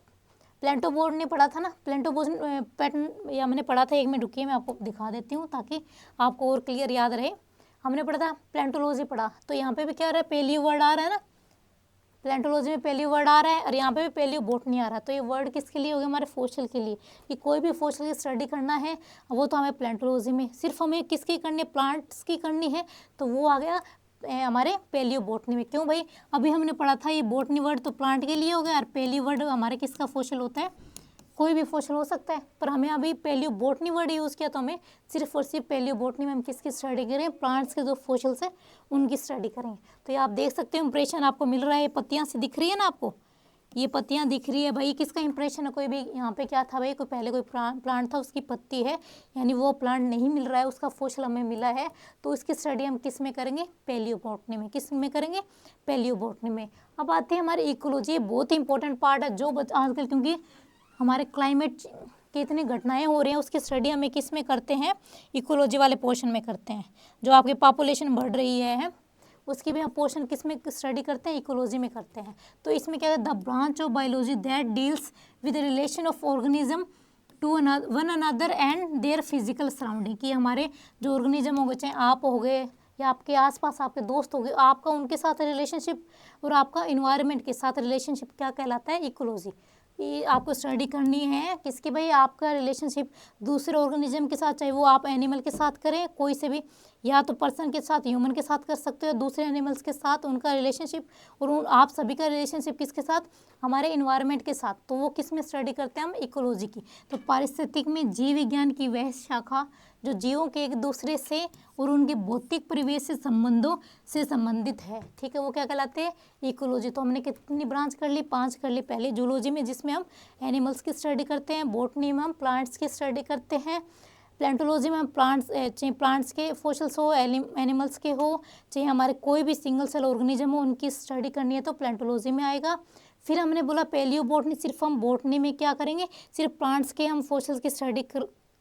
प्लेंटोबॉटनी पढ़ा था ना, प्लेंटोबॉटनी पैटर्न या मैंने पढ़ा था, एक मिनट रुकिए मैं आपको दिखा देती हूँ ताकि आपको और क्लियर याद रहे। हमने पढ़ा था प्लेंटोलॉजी पढ़ा, तो यहाँ पे भी क्या आ रहा है? पैलियो वर्ड आ रहा है ना, प्लेंटोलॉजी में पैलियो वर्ड आ रहा है, और यहाँ पे भी पैलियोबॉटनी आ रहा है। तो ये वर्ड किसके लिए हो गया? हमारे फॉसिल के लिए। कि कोई भी फॉसिल की स्टडी करना है वो तो हमें प्लेंटोलॉजी में, सिर्फ हमें किसकी करनी है? प्लांट्स की करनी है, तो वो आ गया हमारे पैलियोबॉटनी में। क्यों भाई? अभी हमने पढ़ा था ये बॉटनी वर्ड तो प्लांट के लिए हो गया, और पैलियो वर्ड हमारे किसका फॉसिल होता है? कोई भी फॉसिल हो सकता है, पर हमें अभी पैलियोबॉटनी वर्ड यूज़ किया, तो हमें सिर्फ और सिर्फ पैलियोबॉटनी में हम किसकी स्टडी करें? प्लांट्स के जो फॉसिल्स है उनकी स्टडी करें। तो ये आप देख सकते हो इंप्रेशन आपको मिल रहा है, पत्तियाँ सी दिख रही है ना आपको, ये पत्तियां दिख रही है भाई, किसका इंप्रेशन है? कोई भी यहाँ पे क्या था भाई, कोई पहले कोई प्लांट था, उसकी पत्ती है, यानी वो प्लांट नहीं मिल रहा है, उसका फॉसिल हमें मिला है। तो इसकी स्टडी हम किस में करेंगे? पैलियोबोटनी में। किस में करेंगे? पैलियोबोटनी में। अब आते हैं हमारे इकोलॉजी। ये बहुत ही इंपॉर्टेंट पार्ट है जो आजकल, क्योंकि हमारे क्लाइमेट की इतनी घटनाएं हो रही हैं, उसकी स्टडी हमें किस में करते हैं? इकोलॉजी वाले पोर्शन में करते हैं। जो आपकी पॉपुलेशन बढ़ रही है उसकी भी हम पोर्शन किस में स्टडी करते हैं? इकोलॉजी में करते हैं। तो इसमें क्या है? The branch of biology that deals with the relation of organism to one another and their physical surrounding, कि हमारे जो ऑर्गेनिज्म हो गए, चाहे आप हो गए या आपके आसपास आपके दोस्त हो गए, आपका उनके साथ रिलेशनशिप और आपका इन्वायरमेंट के साथ रिलेशनशिप क्या कहलाता है? इकोलॉजी। ये आपको स्टडी करनी है किसकी भाई? आपका रिलेशनशिप दूसरे ऑर्गेनिज्म के साथ, चाहे वो आप एनिमल के साथ करें, कोई से भी, या तो पर्सन के साथ, ह्यूमन के साथ कर सकते हो, दूसरे एनिमल्स के साथ उनका रिलेशनशिप, और आप सभी का रिलेशनशिप किसके साथ? हमारे इन्वायरमेंट के साथ। तो वो किस में स्टडी करते हैं हम? इकोलॉजी की। तो पारिस्थितिक में जीव विज्ञान की वह शाखा जो जीवों के एक दूसरे से और उनके भौतिक परिवेश से संबंधों से संबंधित है, ठीक है, वो क्या कहलाते हैं? इकोलॉजी। तो हमने कितनी ब्रांच कर ली? 5 कर ली। पहले जूलॉजी में जिसमें हम एनिमल्स की स्टडी करते हैं, बॉटनी में हम प्लांट्स की स्टडी करते हैं, प्लांटोलॉजी में हम प्लांट्स, चाहे प्लांट्स के फॉसिल्स हो, एनिमल्स के हो, चाहे हमारे कोई भी सिंगल सेल ऑर्गेनिज्म हो, उनकी स्टडी करनी है तो प्लांटोलॉजी में आएगा। फिर हमने बोला पैलियो बॉटनी, सिर्फ हम बॉटनी में क्या करेंगे? सिर्फ प्लांट्स के हम फॉसिल्स की स्टडी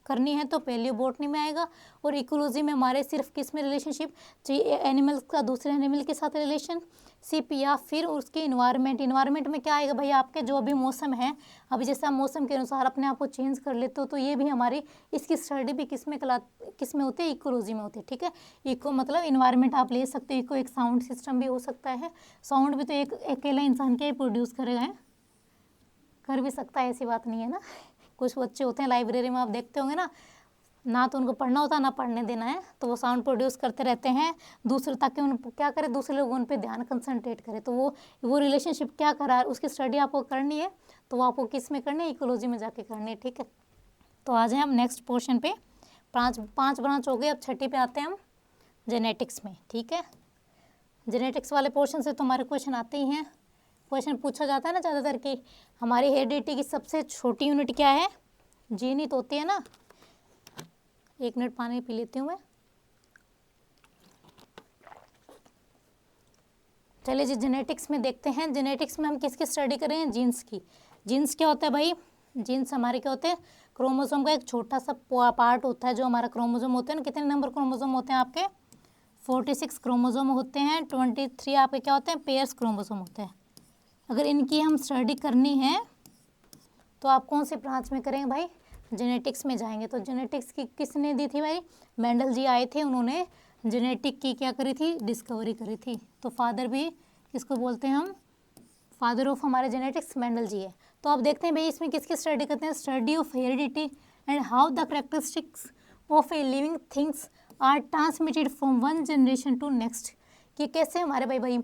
करनी है तो पैलियो बॉटनी में आएगा। और इकोलॉजी में हमारे सिर्फ किस में रिलेशनशिप? चाहिए एनिमल्स का दूसरे एनिमल के साथ रिलेशनशिप, या फिर उसके इन्वायरमेंट में क्या आएगा भाई? आपके जो भी मौसम है, अभी जैसे हम मौसम के अनुसार अपने आप को चेंज कर लेते हो, तो ये भी हमारी इसकी स्टडी भी किस में होती है? इकोलॉजी में होती है, ठीक है। इको मतलब इन्वायरमेंट आप ले सकते हो। इको एक साउंड सिस्टम भी हो सकता है। साउंड भी तो एक अकेला इंसान क्या ही प्रोड्यूस करेगा, है? कर भी सकता है, ऐसी बात नहीं है ना। कुछ बच्चे होते हैं लाइब्रेरी में, आप देखते होंगे ना तो उनको पढ़ना होता ना पढ़ने देना है, तो वो साउंड प्रोड्यूस करते रहते हैं दूसरे, ताकि उन क्या करें? दूसरे लोग उन पे ध्यान कंसंट्रेट करें। तो वो रिलेशनशिप क्या कर रहा है, उसकी स्टडी आपको करनी है, तो वो आपको किस में करनी है? इकोलॉजी में जाके करनी है, ठीक है। तो आ जाए हम नेक्स्ट पोर्शन पे। पाँच ब्रांच हो गए, अब छठी पे आते हैं हम, जेनेटिक्स में, ठीक है। जेनेटिक्स वाले पोर्शन से तो हमारे क्वेश्चन आते ही हैं। क्वेश्चन पूछा जाता है ना ज़्यादातर कि हमारी हेरिडिटी की सबसे छोटी यूनिट क्या है? जीन ही तो होती है ना। 1 मिनट पानी पी लेती हूँ मैं। चलिए जी, जेनेटिक्स में देखते हैं। जेनेटिक्स में हम किसकी स्टडी करें? जीन्स की। जीन्स क्या होता है भाई? जीन्स हमारे क्या होते हैं? क्रोमोसोम का एक छोटा सा पार्ट होता है जो हमारा क्रोमोसोम होते हैं ना। कितने नंबर क्रोमोसोम होते हैं आपके? 46 क्रोमोसोम होते हैं। 23 आपके क्या होते हैं? पेयर्स क्रोमोसोम होते हैं। अगर इनकी हम स्टडी करनी है तो आप कौन सी ब्रांच में करेंगे भाई? जेनेटिक्स में जाएंगे। तो जेनेटिक्स की किसने दी थी भाई? मेंडल जी आए थे, उन्होंने जेनेटिक की क्या करी थी? डिस्कवरी करी थी। तो फादर भी किसको बोलते हैं हम? फादर ऑफ हमारे जेनेटिक्स मेंडल जी है। तो आप देखते हैं भाई इसमें किसकी स्टडी करते हैं? Study of heredity and how the characteristics of a living things are transmitted from one generation to next, कि कैसे हमारे भाई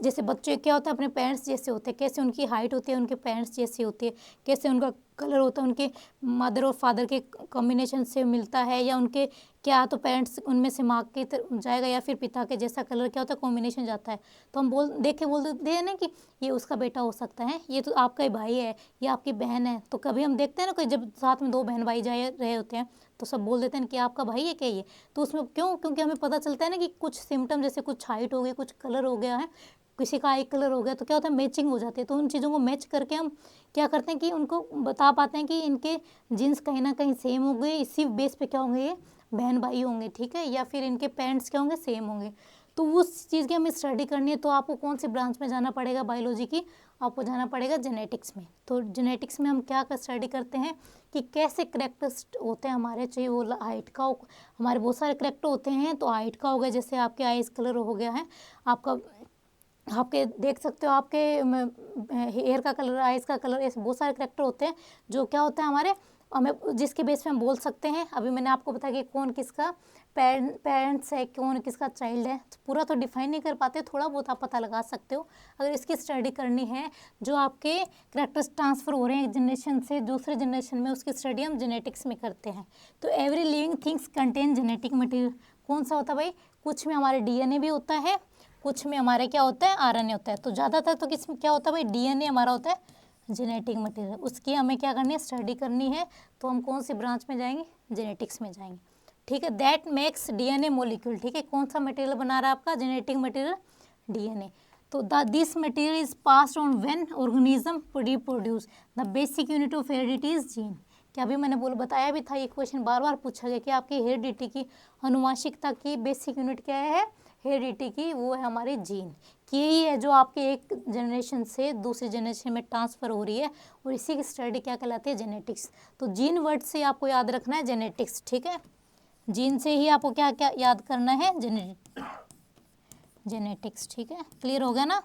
जैसे बच्चे क्या होता है? अपने पेरेंट्स जैसे होते हैं, कैसे उनकी हाइट होती है उनके पेरेंट्स जैसी होती है, कैसे उनका कलर होता है उनके मदर और फादर के कॉम्बिनेशन से मिलता है, या उनके क्या तो पेरेंट्स उनमें से माँ के जाएगा या फिर पिता के जैसा कलर क्या होता है? कॉम्बिनेशन जाता है। तो हम बोल देते हैं ना कि ये उसका बेटा हो सकता है, ये तो आपका ही भाई है, ये आपकी बहन है। तो कभी हम देखते हैं ना, कोई जब साथ में 2 बहन भाई जा रहे होते हैं तो सब बोल देते हैं कि आपका भाई है क्या ये? तो उसमें क्यों? क्योंकि हमें पता चलता है ना कि कुछ सिम्टम, जैसे कुछ हाइट हो गई, कुछ कलर हो गया है, किसी का आई कलर हो गया, तो क्या होता है? मैचिंग हो जाती है। तो उन चीज़ों को मैच करके हम क्या करते हैं कि उनको बता पाते हैं कि इनके जीन्स कहीं ना कहीं सेम हो गए, इसी बेस पे क्या होंगे? ये बहन भाई होंगे, ठीक है, या फिर इनके पेरेंट्स क्या होंगे? सेम होंगे। तो उस चीज़ की हमें स्टडी करनी है। तो आपको कौन सी ब्रांच में जाना पड़ेगा बायोलॉजी की? आपको जाना पड़ेगा जेनेटिक्स में। तो जेनेटिक्स में हम क्या स्टडी करते हैं कि कैसे करेक्टर्स होते हैं हमारे, चाहिए वो हाइट का हो, हमारे बहुत सारे करेक्टर होते हैं। तो हाइट का हो गया, जैसे आपके आइज कलर हो गया है, आपके देख सकते हो आपके हेयर का कलर, आइज़ का कलर, ऐसे बहुत सारे करेक्टर होते हैं जो क्या होता है हमारे, हमें जिसके बेस पे हम बोल सकते हैं। अभी मैंने आपको बताया कि कौन किसका पेरेंट्स है, कौन किसका चाइल्ड है। पूरा तो डिफाइन नहीं कर पाते, थोड़ा बहुत आप पता लगा सकते हो। अगर इसकी स्टडी करनी है, जो आपके करेक्टर्स ट्रांसफ़र हो रहे हैं एक जनरेशन से दूसरे जनरेशन में, उसकी स्टडी हम जेनेटिक्स में करते हैं। तो every living things contain genetic material. कौन सा होता है भाई? कुछ में हमारे DNA भी होता है, कुछ में हमारे क्या होता है आरएनए होता है। तो ज़्यादातर तो किस में क्या होता है भाई, डीएनए हमारा होता है जेनेटिक मटेरियल, उसकी हमें क्या करनी है स्टडी करनी है। तो हम कौन सी ब्रांच में जाएंगे, जेनेटिक्स में जाएंगे। ठीक है, दैट मेक्स डीएनए मोलिक्यूल। ठीक है, कौन सा मटेरियल बना रहा है आपका जेनेटिक मटेरियल, डीएनए। तो this material is passed on when organism reproduce, the basic unit of heredity is gene. क्या अभी मैंने बताया भी था, ये क्वेश्चन बार बार पूछा गया कि आपकी हेरिडिटी की अनुवांशिकता की बेसिक यूनिट क्या है हेरिडिटी की, वो है हमारी जीन की, यही है जो आपके एक जनरेशन से दूसरी जनरेशन में ट्रांसफ़र हो रही है, और इसी की स्टडी क्या कहलाती है, जेनेटिक्स। तो जीन वर्ड से आपको याद रखना है जेनेटिक्स। ठीक है, जीन से ही आपको क्या क्या याद करना है, जेनेटिक्स। ठीक है, क्लियर हो गया ना।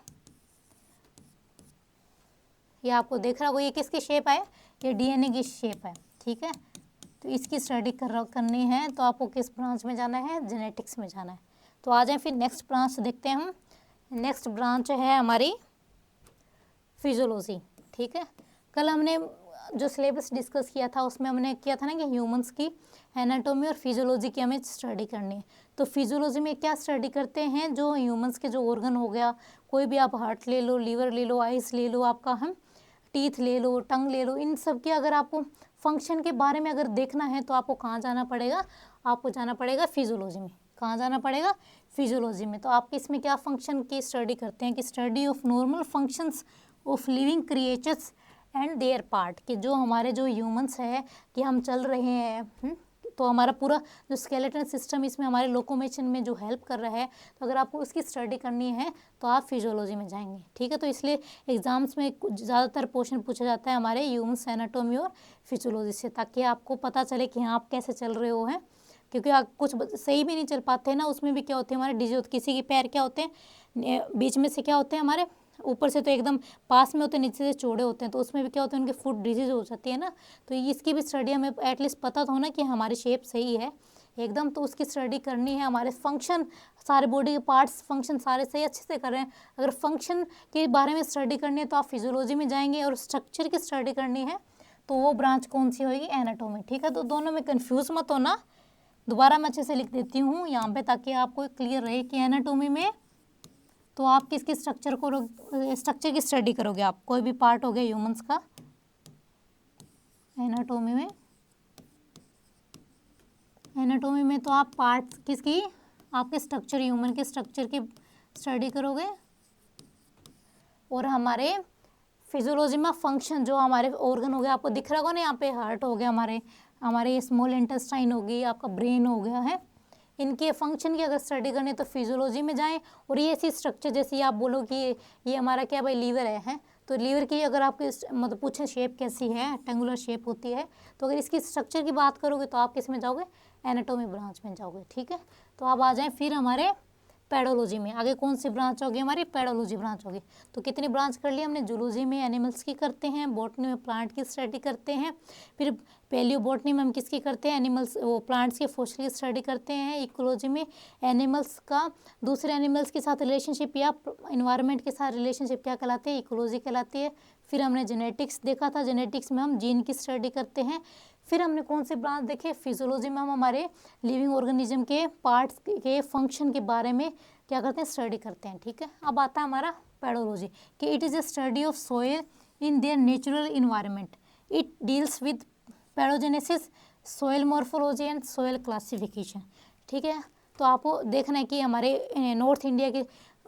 ये आपको देख रहा होगा, ये किसकी शेप है, ये डीएनए की शेप है। ठीक है, तो इसकी स्टडी करनी है तो आपको किस ब्रांच में जाना है, जेनेटिक्स में जाना है। तो आ जाए फिर नेक्स्ट ब्रांच देखते हैं हम। नेक्स्ट ब्रांच है हमारी फिजियोलॉजी। ठीक है, कल हमने जो सिलेबस डिस्कस किया था उसमें हमने किया था ना कि ह्यूमंस की एनाटॉमी और फिजियोलॉजी की हमें स्टडी करनी है। तो फिजियोलॉजी में क्या स्टडी करते हैं, जो ह्यूमंस के जो ऑर्गन हो गया, कोई भी आप हार्ट ले लो, लीवर ले लो, आइस ले लो, आपका हम टीथ ले लो, टंग ले लो, इन सब के अगर आपको फंक्शन के बारे में अगर देखना है तो आपको कहाँ जाना पड़ेगा, आपको जाना पड़ेगा फिजियोलॉजी में। कहाँ जाना पड़ेगा, फिजियोलॉजी में। तो आप इसमें क्या फंक्शन की स्टडी करते हैं कि study of normal functions of living creatures and there part, कि जो हमारे जो ह्यूमंस है कि हम चल रहे हैं, तो हमारा पूरा जो स्केलेटन सिस्टम इसमें हमारे लोकोमोशन में जो हेल्प कर रहा है, तो अगर आपको उसकी स्टडी करनी है तो आप फिजियोलॉजी में जाएंगे। ठीक है, तो इसलिए एग्जाम्स में ज़्यादातर क्वेश्चन पूछा जाता है हमारे ह्यूमन एनाटॉमी और फिजियोलॉजी से, ताकि आपको पता चले कि हाँ आप कैसे चल रहे हो हैं। क्योंकि आप कुछ सही भी नहीं चल पाते हैं ना, उसमें भी क्या होते हैं हमारे डिजीज होते, किसी के पैर क्या होते हैं बीच में से क्या होते हैं हमारे, ऊपर से तो एकदम पास में होते हैं, नीचे से चौड़े होते हैं, तो उसमें भी क्या होता है उनके फुट डिजीज हो जाती है ना। तो इसकी भी स्टडी हमें एटलीस्ट पता तो होना कि हमारी शेप सही है एकदम, तो उसकी स्टडी करनी है। हमारे फंक्शन सारे बॉडी के पार्ट्स फंक्शन सारे सही अच्छे से कर रहे हैं, अगर फंक्शन के बारे में स्टडी करनी है तो आप फिजियोलॉजी में जाएंगे, और स्ट्रक्चर की स्टडी करनी है तो वो ब्रांच कौन सी होगी, एनाटॉमी। ठीक है, तो दोनों में कन्फ्यूज़ मत होना, दोबारा मैं अच्छे से लिख देती हूँ यहाँ पे ताकि आपको क्लियर रहे कि एनाटॉमी में तो आप किसके स्ट्रक्चर स्ट्रक्चर की स्टडी करोगे, आप कोई भी पार्ट हो गया ह्यूमंस का, एनाटॉमी में तो आप पार्ट किसकी, आपके स्ट्रक्चर ह्यूमन के स्ट्रक्चर की स्टडी करोगे। और हमारे फिजियोलॉजी में फंक्शन जो हमारे ऑर्गन हो गया, आपको दिख रहा होगा ना यहाँ पे, हार्ट हो गया, हमारे स्मॉल इंटेस्टाइन होगी, आपका ब्रेन हो गया है, इनके फंक्शन की अगर स्टडी करनी है तो फिजियोलॉजी में जाएं। और ये ऐसी स्ट्रक्चर जैसे आप बोलो कि ये हमारा क्या भाई लीवर है, तो लीवर की अगर आपकी मतलब पूछे शेप कैसी है, रेक्टेंगुलर शेप होती है, तो अगर इसकी स्ट्रक्चर की बात करोगे तो आप किस में जाओगे, एनाटॉमी ब्रांच में जाओगे। ठीक है, तो आप आ जाएँ फिर हमारे पैडोलॉजी में। आगे कौन सी ब्रांच होगी हमारी, पैडोलॉजी ब्रांच होगी। तो कितनी ब्रांच कर ली हमने, जूलॉजी में एनिमल्स की करते हैं, बॉटनी में प्लांट की स्टडी करते हैं, फिर पैलियो बॉटनी में हम किसकी करते हैं, एनिमल्स वो प्लांट्स के फॉसिल की स्टडी करते हैं, इकोलॉजी में एनिमल्स का दूसरे एनिमल्स के साथ रिलेशनशिप या इन्वायरमेंट के साथ रिलेशनशिप क्या कहलाती है, इकोलॉजी कहलाती है। फिर हमने जेनेटिक्स देखा था, जेनेटिक्स में हम जीन की स्टडी करते हैं। फिर हमने कौन से ब्रांच देखे, फिजियोलॉजी में हम हमारे लिविंग ऑर्गेनिज्म के पार्ट्स के फंक्शन के बारे में क्या करते हैं, स्टडी करते हैं। ठीक है, अब आता है हमारा पैडोलॉजी कि it is a study of soil in their natural environment, it deals with pedogenesis, soil morphology and soil classification. ठीक है, तो आपको देखना है कि हमारे नॉर्थ इंडिया के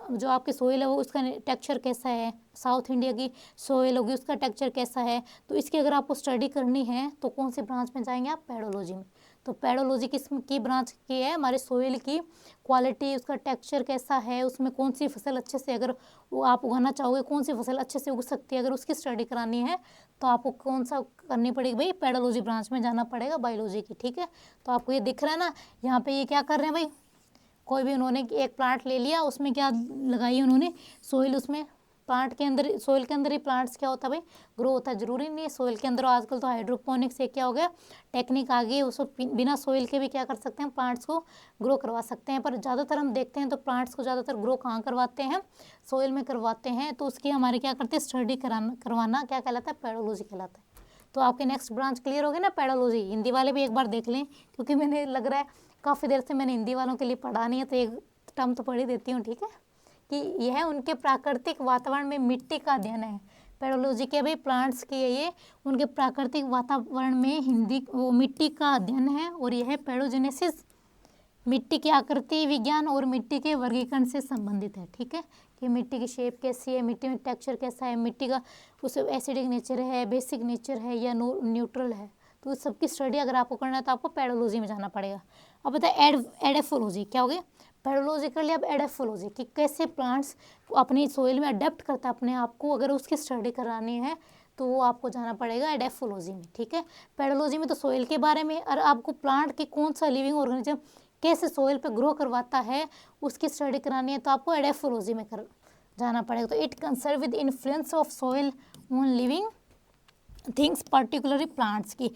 जो आपकी सोइल है वो उसका टेक्सचर कैसा है, साउथ इंडिया की सोइल होगी उसका टेक्सचर कैसा है, तो इसकी अगर आपको स्टडी करनी है तो कौन सी ब्रांच में जाएंगे आप, पैडोलॉजी में। तो पैडोलॉजी किस की ब्रांच की है, हमारे सोइल की क्वालिटी, उसका टेक्सचर कैसा है, उसमें कौन सी फसल अच्छे से अगर वो आप उगाना चाहोगे, कौन सी फसल अच्छे से उग सकती है, अगर उसकी स्टडी करानी है तो आपको कौन सा करनी पड़ेगी भाई, पैडोलॉजी ब्रांच में जाना पड़ेगा, बायोलॉजी की। ठीक है, तो आपको ये दिख रहा है ना यहाँ पे, ये क्या कर रहे हैं भाई, कोई भी उन्होंने एक प्लांट ले लिया, उसमें क्या लगाई उन्होंने, सोइल, उसमें प्लांट के अंदर, सोइल के अंदर ही प्लांट्स क्या होता है भाई, ग्रो होता है। जरूरी नहीं है सोइल के अंदर, आजकल तो हाइड्रोपोनिक्स से क्या हो गया, टेक्निक आ गई है, उसको बिना सोइल के भी क्या कर सकते हैं, प्लांट्स को ग्रो करवा सकते हैं। पर ज़्यादातर हम देखते हैं तो प्लांट्स को ज़्यादातर ग्रो कहाँ करवाते हैं, सोइल में करवाते हैं। तो उसकी हमारे क्या करते हैं, स्टडी करवाना क्या कहलाता है, पैडोलॉजी कहलाता है। तो आपके नेक्स्ट ब्रांच क्लियर हो गई ना, पैडोलॉजी। हिंदी वाले भी एक बार देख लें, क्योंकि मैंने लग रहा है काफ़ी देर से मैंने हिंदी वालों के लिए पढ़ा नहीं है, तो एक टर्म तो पढ़ ही देती हूँ। ठीक है, कि यह उनके प्राकृतिक वातावरण में मिट्टी का अध्ययन है। पेडोलॉजी के भाई प्लांट्स की है ये, उनके प्राकृतिक वातावरण में मिट्टी का अध्ययन है। और यह पेडोजेनेसिस मिट्टी की आकृति विज्ञान और मिट्टी के वर्गीकरण से संबंधित है। ठीक है, कि मिट्टी की शेप कैसी है, मिट्टी में टेक्सचर कैसा है, मिट्टी का उस एसिडिक नेचर है, बेसिक नेचर है या न्यूट्रल है, तो इस सबकी स्टडी अगर आपको करना है तो आपको पेडोलॉजी में जाना पड़ेगा। अब बताए एडेफोलॉजी क्या हो गया। पेडोलॉजी कर लिया, अब एडेफोलॉजी कि कैसे प्लांट्स अपनी सोइल में अडेप्ट करता है अपने आप को, अगर उसकी स्टडी करानी है तो वो आपको जाना पड़ेगा एडेफोलॉजी में। ठीक है, पेडोलॉजी में तो सोइल के बारे में, और आपको प्लांट की कौन सा लिविंग ऑर्गेनिज्म कैसे सोइल पे ग्रो करवाता है उसकी स्टडी करानी है तो आपको एडेफोलॉजी में जाना पड़ेगा। तो it concern with influence of soil on living things particularly plants की।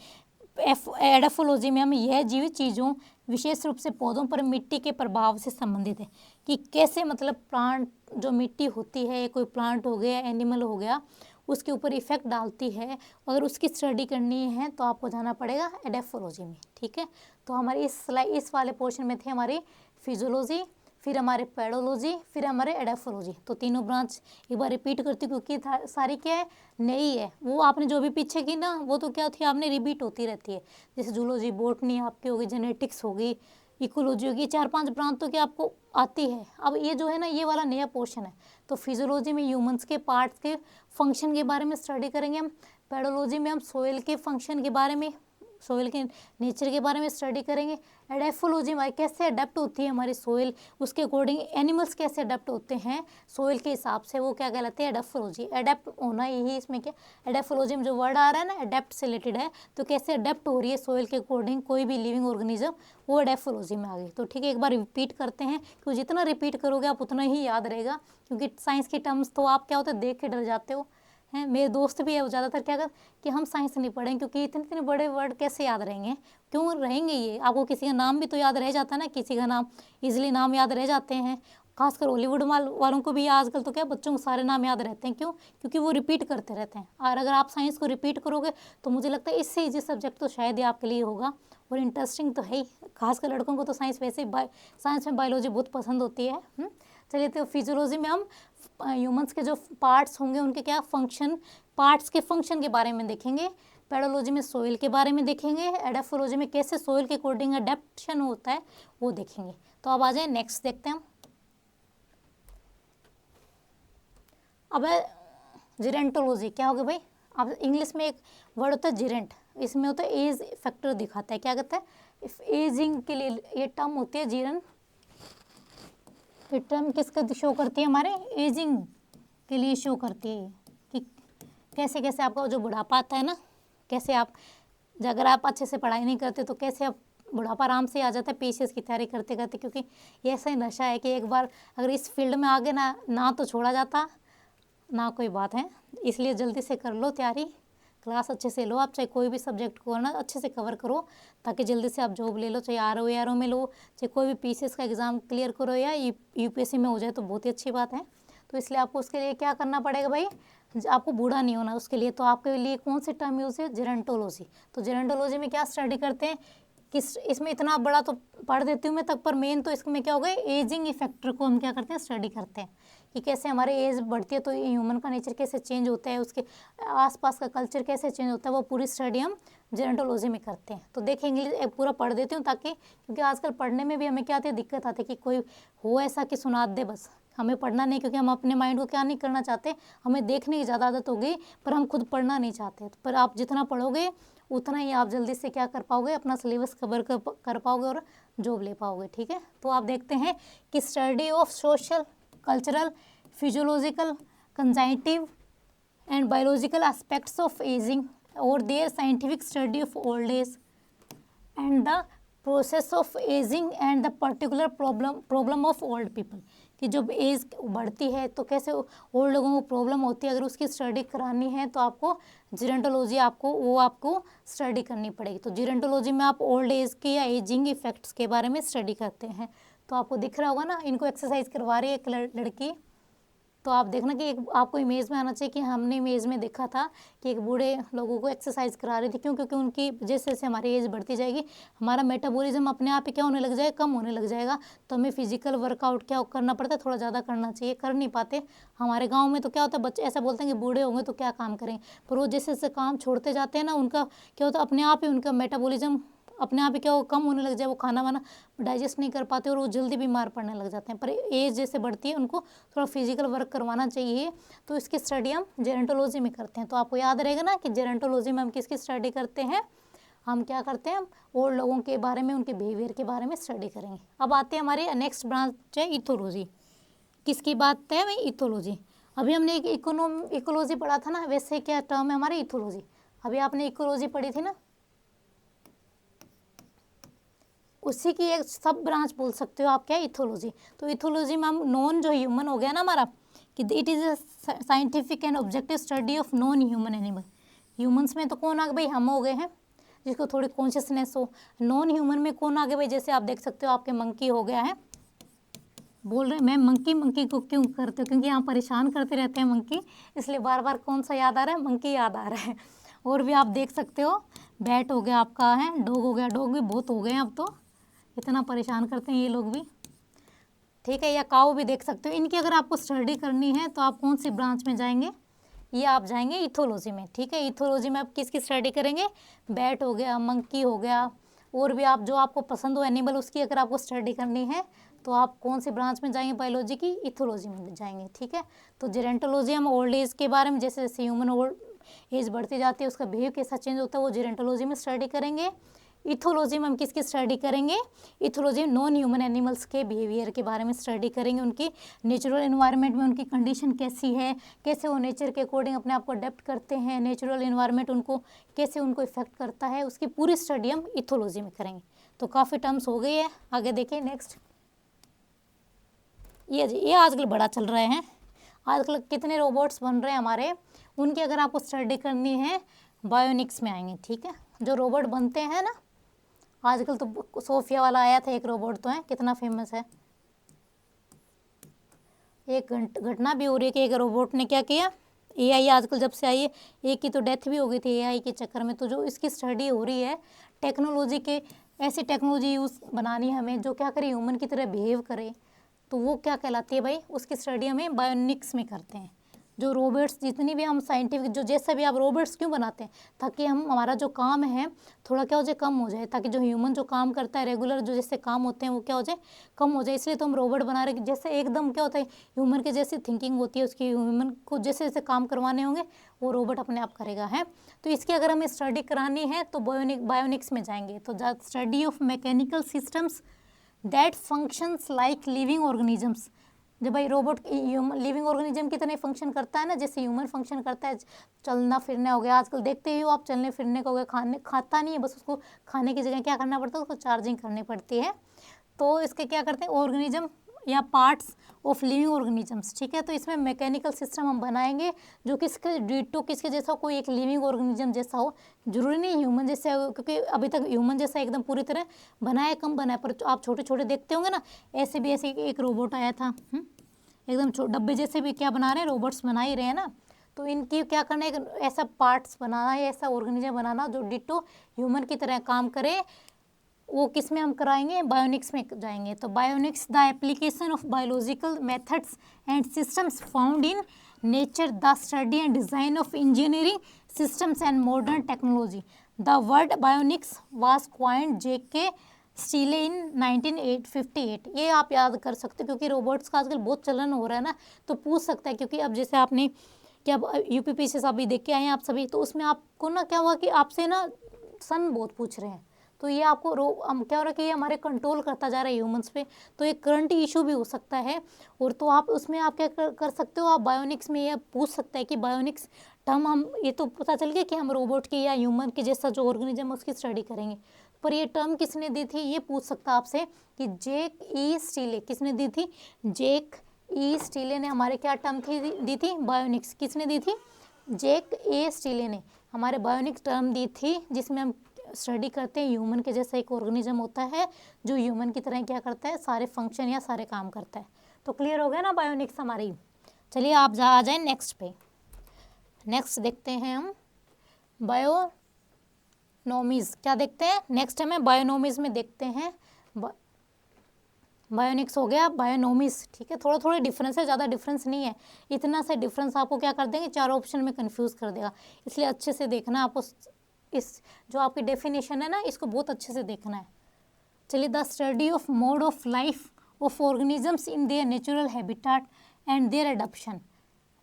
एडेफोलॉजी में हम यह जीवित चीज़ों विशेष रूप से पौधों पर मिट्टी के प्रभाव से संबंधित है कि कैसे मतलब प्लांट जो मिट्टी होती है, कोई प्लांट हो गया, एनिमल हो गया, उसके ऊपर इफेक्ट डालती है। अगर उसकी स्टडी करनी है तो आपको जाना पड़ेगा एडेफोलॉजी में। ठीक है, तो हमारी इस वाले पोर्शन में थे हमारी फिजियोलॉजी, फिर हमारे पेडोलॉजी, फिर हमारे एडेफोलॉजी। तो तीनों ब्रांच एक बार रिपीट करती हूँ क्योंकि सारी क्या है, नई है। वो आपने जो भी पीछे की ना वो तो क्या थी, आपने रिपीट होती रहती है। जैसे जूलॉजी, बॉटनी आपकी होगी, जेनेटिक्स होगी, इकोलॉजी होगी, 4-5 ब्रांच तो क्या आपको आती है। अब ये जो है ना ये वाला नया पोर्शन है। तो फिजियोलॉजी में ह्यूमंस के पार्ट्स के फंक्शन के बारे में स्टडी करेंगे हम। पेडोलॉजी में हम सोइल के फंक्शन के बारे में, सोइल के नेचर के बारे में स्टडी करेंगे। एडेफोलॉजी में कैसे अडेप्ट होती है हमारी सोइल, उसके अकॉर्डिंग एनिमल्स कैसे अडेप्ट होते हैं सोइल के हिसाब से, वो क्या कहलाते हैं एडेफोलॉजी। अडेप्ट होना यही इसमें क्या, एडेफोलॉजी में जो वर्ड आ रहा है ना अडेप्ट से रिलेटेड है, तो कैसे अडेप्ट हो रही है सोइल के अकॉर्डिंग कोई भी लिविंग ऑर्गेनिज्म, वो एडेफोलॉजी में आ गई। तो ठीक है, एक बार रिपीट करते हैं क्योंकि जितना रिपीट करोगे आप उतना ही याद रहेगा, क्योंकि साइंस की टर्म्स तो आप क्या होता है देख के डर जाते हो हैं। मेरे दोस्त भी है वो ज़्यादातर क्या कर कि हम साइंस नहीं पढ़ें क्योंकि इतने इतने बड़े वर्ड कैसे याद रहेंगे, क्यों रहेंगे ये। आपको किसी का नाम भी तो याद रह जाता है ना, किसी का नाम इजीली नाम याद रह जाते हैं। खासकर हॉलीवुड वालों को भी आजकल तो क्या बच्चों को सारे नाम याद रहते हैं, क्यों, क्योंकि वो रिपीट करते रहते हैं। और अगर आप साइंस को रिपीट करोगे तो मुझे लगता है इससे ईजी सब्जेक्ट तो शायद ही आपके लिए होगा, और इंटरेस्टिंग तो है ही। खासकर लड़कों को तो साइंस वैसे ही साइंस में बायोलॉजी बहुत पसंद होती है। चलिए, तो फिजियोलॉजी में हम ह्यूमंस के जो पार्ट्स होंगे उनके क्या फंक्शन, पार्ट्स के फंक्शन के बारे में देखेंगे। पेडोलॉजी में सोइल के बारे में देखेंगे। एडेफोलॉजी में कैसे सोइल के अकॉर्डिंग अडेप्शन होता है वो देखेंगे। तो अब आ जाए नेक्स्ट देखते हैं हम। अब जीरेंटोलॉजी क्या होगा भाई। अब इंग्लिश में एक वर्ड होता है जीरेंट, इसमें होता है एज फैक्टर दिखाता है, क्या कहता है एजिंग के लिए ये टर्म होती है जीरन। ये टर्म किसका शो करती है, हमारे एजिंग के लिए शो करती है कि कैसे कैसे आपका जो बुढ़ापा आता है ना, कैसे आप अगर आप अच्छे से पढ़ाई नहीं करते तो कैसे आप बुढ़ापा आराम से आ जाता है पीसीएस की तैयारी करते करते, क्योंकि ये ऐसा ही नशा है कि एक बार अगर इस फील्ड में आगे ना तो छोड़ा जाता ना कोई बात है। इसलिए जल्दी से कर लो तैयारी, क्लास अच्छे से लो, आप चाहे कोई भी सब्जेक्ट को ना अच्छे से कवर करो ताकि जल्दी से आप जॉब ले लो, चाहे आरओ में लो, चाहे कोई भी पीसीएस का एग्ज़ाम क्लियर करो या यूपीएससी में हो जाए तो बहुत ही अच्छी बात है। तो इसलिए आपको उसके लिए क्या करना पड़ेगा भाई, आपको बूढ़ा नहीं होना उसके लिए। तो आपके लिए कौन सी टर्म यूज़ है, जेरेंटोलॉजी। तो जेरेंटोलॉजी में क्या स्टडी करते हैं, किस इसमें इतना बड़ा तो पढ़ देती हूँ मैं तक, पर मेन तो इसमें क्या होगा एजिंग इफेक्टर को हम क्या करते हैं स्टडी करते हैं कि कैसे हमारे एज बढ़ती है तो ह्यूमन का नेचर कैसे चेंज होता है, उसके आसपास का कल्चर कैसे चेंज होता है, वो पूरी स्टडी हम जेरेंटोलॉजी में करते हैं। तो देखिए इंग्लिश पूरा पढ़ देती हूँ ताकि, क्योंकि आजकल पढ़ने में भी हमें क्या आती है दिक्कत आती है कि कोई हो ऐसा कि सुना दे, बस हमें पढ़ना नहीं, क्योंकि हम अपने माइंड को क्या नहीं करना चाहते, हमें देखने की ज़्यादा आदत हो गई पर हम खुद पढ़ना नहीं चाहते। पर आप जितना पढ़ोगे उतना ही आप जल्दी से क्या कर पाओगे, अपना सिलेबस कवर कर पाओगे और जॉब ले पाओगे। ठीक है, तो आप देखते हैं कि study of social, cultural, physiological, cognitive and biological aspects of ageing और their scientific study of old age and the process of ageing and the particular problem of old people, कि जब एज बढ़ती है तो कैसे ओल्ड लोगों को problem होती है, अगर उसकी स्टडी करानी है तो आपको जीरेंटोलॉजी आपको स्टडी करनी पड़ेगी। तो जीरेंटोलॉजी में आप ओल्ड एज के या एजिंग इफेक्ट्स के बारे में स्टडी करते हैं। तो आपको दिख रहा होगा ना, इनको एक्सरसाइज करवा रही है एक लड़की, तो आप देखना कि एक आपको इमेज में आना चाहिए कि हमने इमेज में देखा था कि एक बूढ़े लोगों को एक्सरसाइज करा रही थी। क्यों? क्योंकि उनकी जैसे जैसे हमारी एज बढ़ती जाएगी हमारा मेटाबॉलिज्म अपने आप ही क्या होने लग जाएगा, कम होने लग जाएगा। तो हमें फिजिकल वर्कआउट क्या करना पड़ता है, थोड़ा ज़्यादा करना चाहिए, कर नहीं पाते। हमारे गाँव में तो क्या होता है, बच्चे ऐसा बोलते हैं कि बूढ़े होंगे तो क्या काम करेंगे, पर वो जैसे जैसे काम छोड़ते जाते हैं ना, उनका क्या होता है, अपने आप ही उनका मेटाबॉलिज्म अपने आप ही क्या वो कम होने लग जाए, वो खाना वाना डाइजेस्ट नहीं कर पाते और वो जल्दी बीमार पड़ने लग जाते हैं। पर एज जैसे बढ़ती है उनको थोड़ा फिजिकल वर्क करवाना चाहिए। तो इसकी स्टडी हम जेरेंटोलॉजी में करते हैं। तो आपको याद रहेगा ना कि जेरेंटोलॉजी में हम किसकी स्टडी करते हैं, हम क्या करते हैं, और लोगों के बारे में, उनके बिहेवियर के बारे में स्टडी करेंगे। अब आते हैं हमारे नेक्स्ट ब्रांच है इथोलॉजी। किसकी बात है भाई, इथोलॉजी। अभी हमने एक इकोलॉजी पढ़ा था ना, वैसे क्या टर्म है हमारी इथोलॉजी। अभी आपने इकोलॉजी पढ़ी थी ना, उसी की एक सब ब्रांच बोल सकते हो आप, क्या, इथोलॉजी। तो इथोलॉजी में हम नॉन जो ह्यूमन हो गया ना हमारा, कि it is a scientific and objective study of non human animal. Humans में तो कौन आ गए भाई, हम हो गए हैं जिसको थोड़ी कॉन्शियसनेस हो। नॉन ह्यूमन में कौन आ गए भाई, जैसे आप देख सकते हो आपके मंकी हो गया है। बोल रहे मैं मंकी मंकी को क्यों करते हो, क्योंकि यहाँ परेशान करते रहते हैं मंकी, इसलिए बार बार कौन सा याद आ रहा है, मंकी याद आ रहा है। और भी आप देख सकते हो, बैट हो गया आपका है, डॉग हो गया, डॉग भी बहुत हो गए हैं अब तो, इतना परेशान करते हैं ये लोग भी, ठीक है। या काऊ भी देख सकते हो। इनकी अगर आपको स्टडी करनी है तो आप कौन सी ब्रांच में जाएंगे, ये आप जाएंगे इथोलॉजी में, ठीक है। इथोलॉजी में आप किसकी स्टडी करेंगे, बैट हो गया, मंकी हो गया, और भी आप जो आपको पसंद हो एनिमल उसकी अगर आपको स्टडी करनी है तो आप कौन सी ब्रांच में जाएंगे, बायोलॉजी की, इथोलॉजी में जाएंगे, ठीक है। तो जेरेंटोलॉजी हम ओल्ड एज के बारे में, जैसे जैसे ह्यूमन ओल्ड एज बढ़ती जाती है उसका बिहेव कैसा चेंज होता है वो जेरेंटोलॉजी में स्टडी करेंगे। इथोलॉजी में हम किसकी स्टडी करेंगे, इथोलॉजी में नॉन ह्यूमन एनिमल्स के बिहेवियर के बारे में स्टडी करेंगे, उनकी नेचुरल एनवायरनमेंट में उनकी कंडीशन कैसी है, कैसे वो नेचर के अकॉर्डिंग अपने आप को अडेप्ट करते हैं, नेचुरल एनवायरनमेंट उनको कैसे उनको इफेक्ट करता है, उसकी पूरी स्टडी हम इथोलॉजी में करेंगे। तो काफ़ी टर्म्स हो गई है, आगे देखिए नेक्स्ट। ये आजकल बड़ा चल रहे हैं, आजकल कितने रोबोट्स बन रहे हैं हमारे, उनकी अगर आपको स्टडी करनी है बायोनिक्स में आएंगे, ठीक है। जो रोबोट बनते हैं ना आजकल, तो सोफिया वाला आया था एक रोबोट, तो है कितना फेमस है। एक घटना भी हो रही है कि एक रोबोट ने क्या किया, एआई आजकल जब से आई है, एक की तो डेथ भी हो गई थी एआई के चक्कर में। तो जो इसकी स्टडी हो रही है टेक्नोलॉजी के, ऐसी टेक्नोलॉजी यूज़ बनानी है हमें जो क्या करे, ह्यूमन की तरह बिहेव करे, तो वो क्या कहलाती है भाई, उसकी स्टडी हमें बायोनिक्स में करते हैं। जो रोबोट्स जितनी भी हम साइंटिफिक जो जैसा भी आप रोबोट्स क्यों बनाते हैं, ताकि हम हमारा जो काम है थोड़ा क्या हो जाए, कम हो जाए, ताकि जो ह्यूमन जो काम करता है रेगुलर जो जैसे काम होते हैं वो क्या हो जाए, कम हो जाए। इसलिए तो हम रोबोट बना रहे, जैसे एकदम क्या होता है ह्यूमन के जैसी थिंकिंग होती है उसकी, ह्यूमन को जैसे जैसे काम करवाने होंगे वो रोबोट अपने आप करेगा है। तो इसकी अगर हमें स्टडी करानी है तो बायोनिक्स में जाएंगे। तो study of mechanical systems that functions like living organisms. जब भाई रोबोट लिविंग ऑर्गेनिज्म की तरह फंक्शन करता है ना, जैसे ह्यूमन फंक्शन करता है, चलना फिरना हो गया, आजकल देखते ही हो आप, चलने फिरने का हो गया, खाता नहीं है, बस उसको खाने की जगह क्या करना पड़ता है, उसको चार्जिंग करनी पड़ती है। तो इसके क्या करते हैं, ऑर्गेनिज्म या पार्ट्स ऑफ लिविंग ऑर्गेनिजम्स, ठीक है। तो इसमें मैकेनिकल सिस्टम हम बनाएंगे जो किसके डिटो किसके जैसा, कोई एक लिविंग ऑर्गेनिज्म जैसा हो, जरूरी नहीं ह्यूमन जैसे हो, क्योंकि अभी तक ह्यूमन जैसा एकदम पूरी तरह बनाया कम बनाया, पर आप छोटे छोटे देखते होंगे ना, ऐसे भी ऐसे एक रोबोट आया था, एकदम डब्बे जैसे भी क्या बना रहे हैं, रोबोट्स बना ही रहे हैं ना। तो इनकी क्या करना है, ऐसा पार्ट्स बनाना है, ऐसा ऑर्गेनिज्म बनाना जो डिटो ह्यूमन की तरह काम करे, वो किस में हम कराएंगे, बायोनिक्स में जाएंगे। तो bionics the application of biological methods and systems found in nature, the study and design of engineering systems and modern technology. The word bionics was coined J K. Steele in 1958। ये आप याद कर सकते हो क्योंकि रोबोट्स का आजकल बहुत चलन हो रहा है ना, तो पूछ सकता है। क्योंकि अब जैसे आपने क्या यूपीपीसी से अभी देख के आए हैं आप सभी, तो उसमें आपको ना क्या हुआ कि आपसे ना सन बहुत पूछ रहे हैं, तो ये आपको क्या हो रहा है कि ये हमारे कंट्रोल करता जा रहा है ह्यूमंस पे, तो एक करंट इशू भी हो सकता है। और तो आप उसमें आप क्या कर सकते हो, आप बायोनिक्स में ये पूछ सकते हैं कि बायोनिक्स टर्म हम, ये तो पता चल गया कि हम रोबोट की या ह्यूमन के जैसा जो ऑर्गेनिज्म है उसकी स्टडी करेंगे, पर ये टर्म किसने दी थी, ये पूछ सकता आपसे कि जेक ई स्टीले किसने दी थी, जेक ई स्टीले ने हमारे क्या टर्म दी थी, बायोनिक्स। किसने दी थी, जेक ए स्टीले ने हमारे बायोनिक्स टर्म दी थी, जिसमें हम स्टडी करते हैं ह्यूमन के जैसा एक ऑर्गेनिज्म होता है जो ह्यूमन की तरह क्या करता है, सारे फंक्शन या सारे काम करता है। तो क्लियर हो गया ना बायोनिक्स हमारी। चलिए आप आ जाए नेक्स्ट पे। नेक्स्ट देखते हैं हम बायोनोमीज। क्या देखते हैं नेक्स्ट हमें बायोनोमीज में देखते हैं। बायोनिक्स हो गया, बायोनोमीज, ठीक है। थोड़ा थोड़ा डिफरेंस है, ज़्यादा डिफरेंस नहीं है। इतना सा डिफरेंस आपको क्या कर देंगे, चारों ऑप्शन में कंफ्यूज कर देगा। इसलिए अच्छे से देखना आपको, इस जो आपकी डेफिनेशन है ना, इसको बहुत अच्छे से देखना है। चलिए, the study of mode of life of organisms in their natural habitat and their adaptation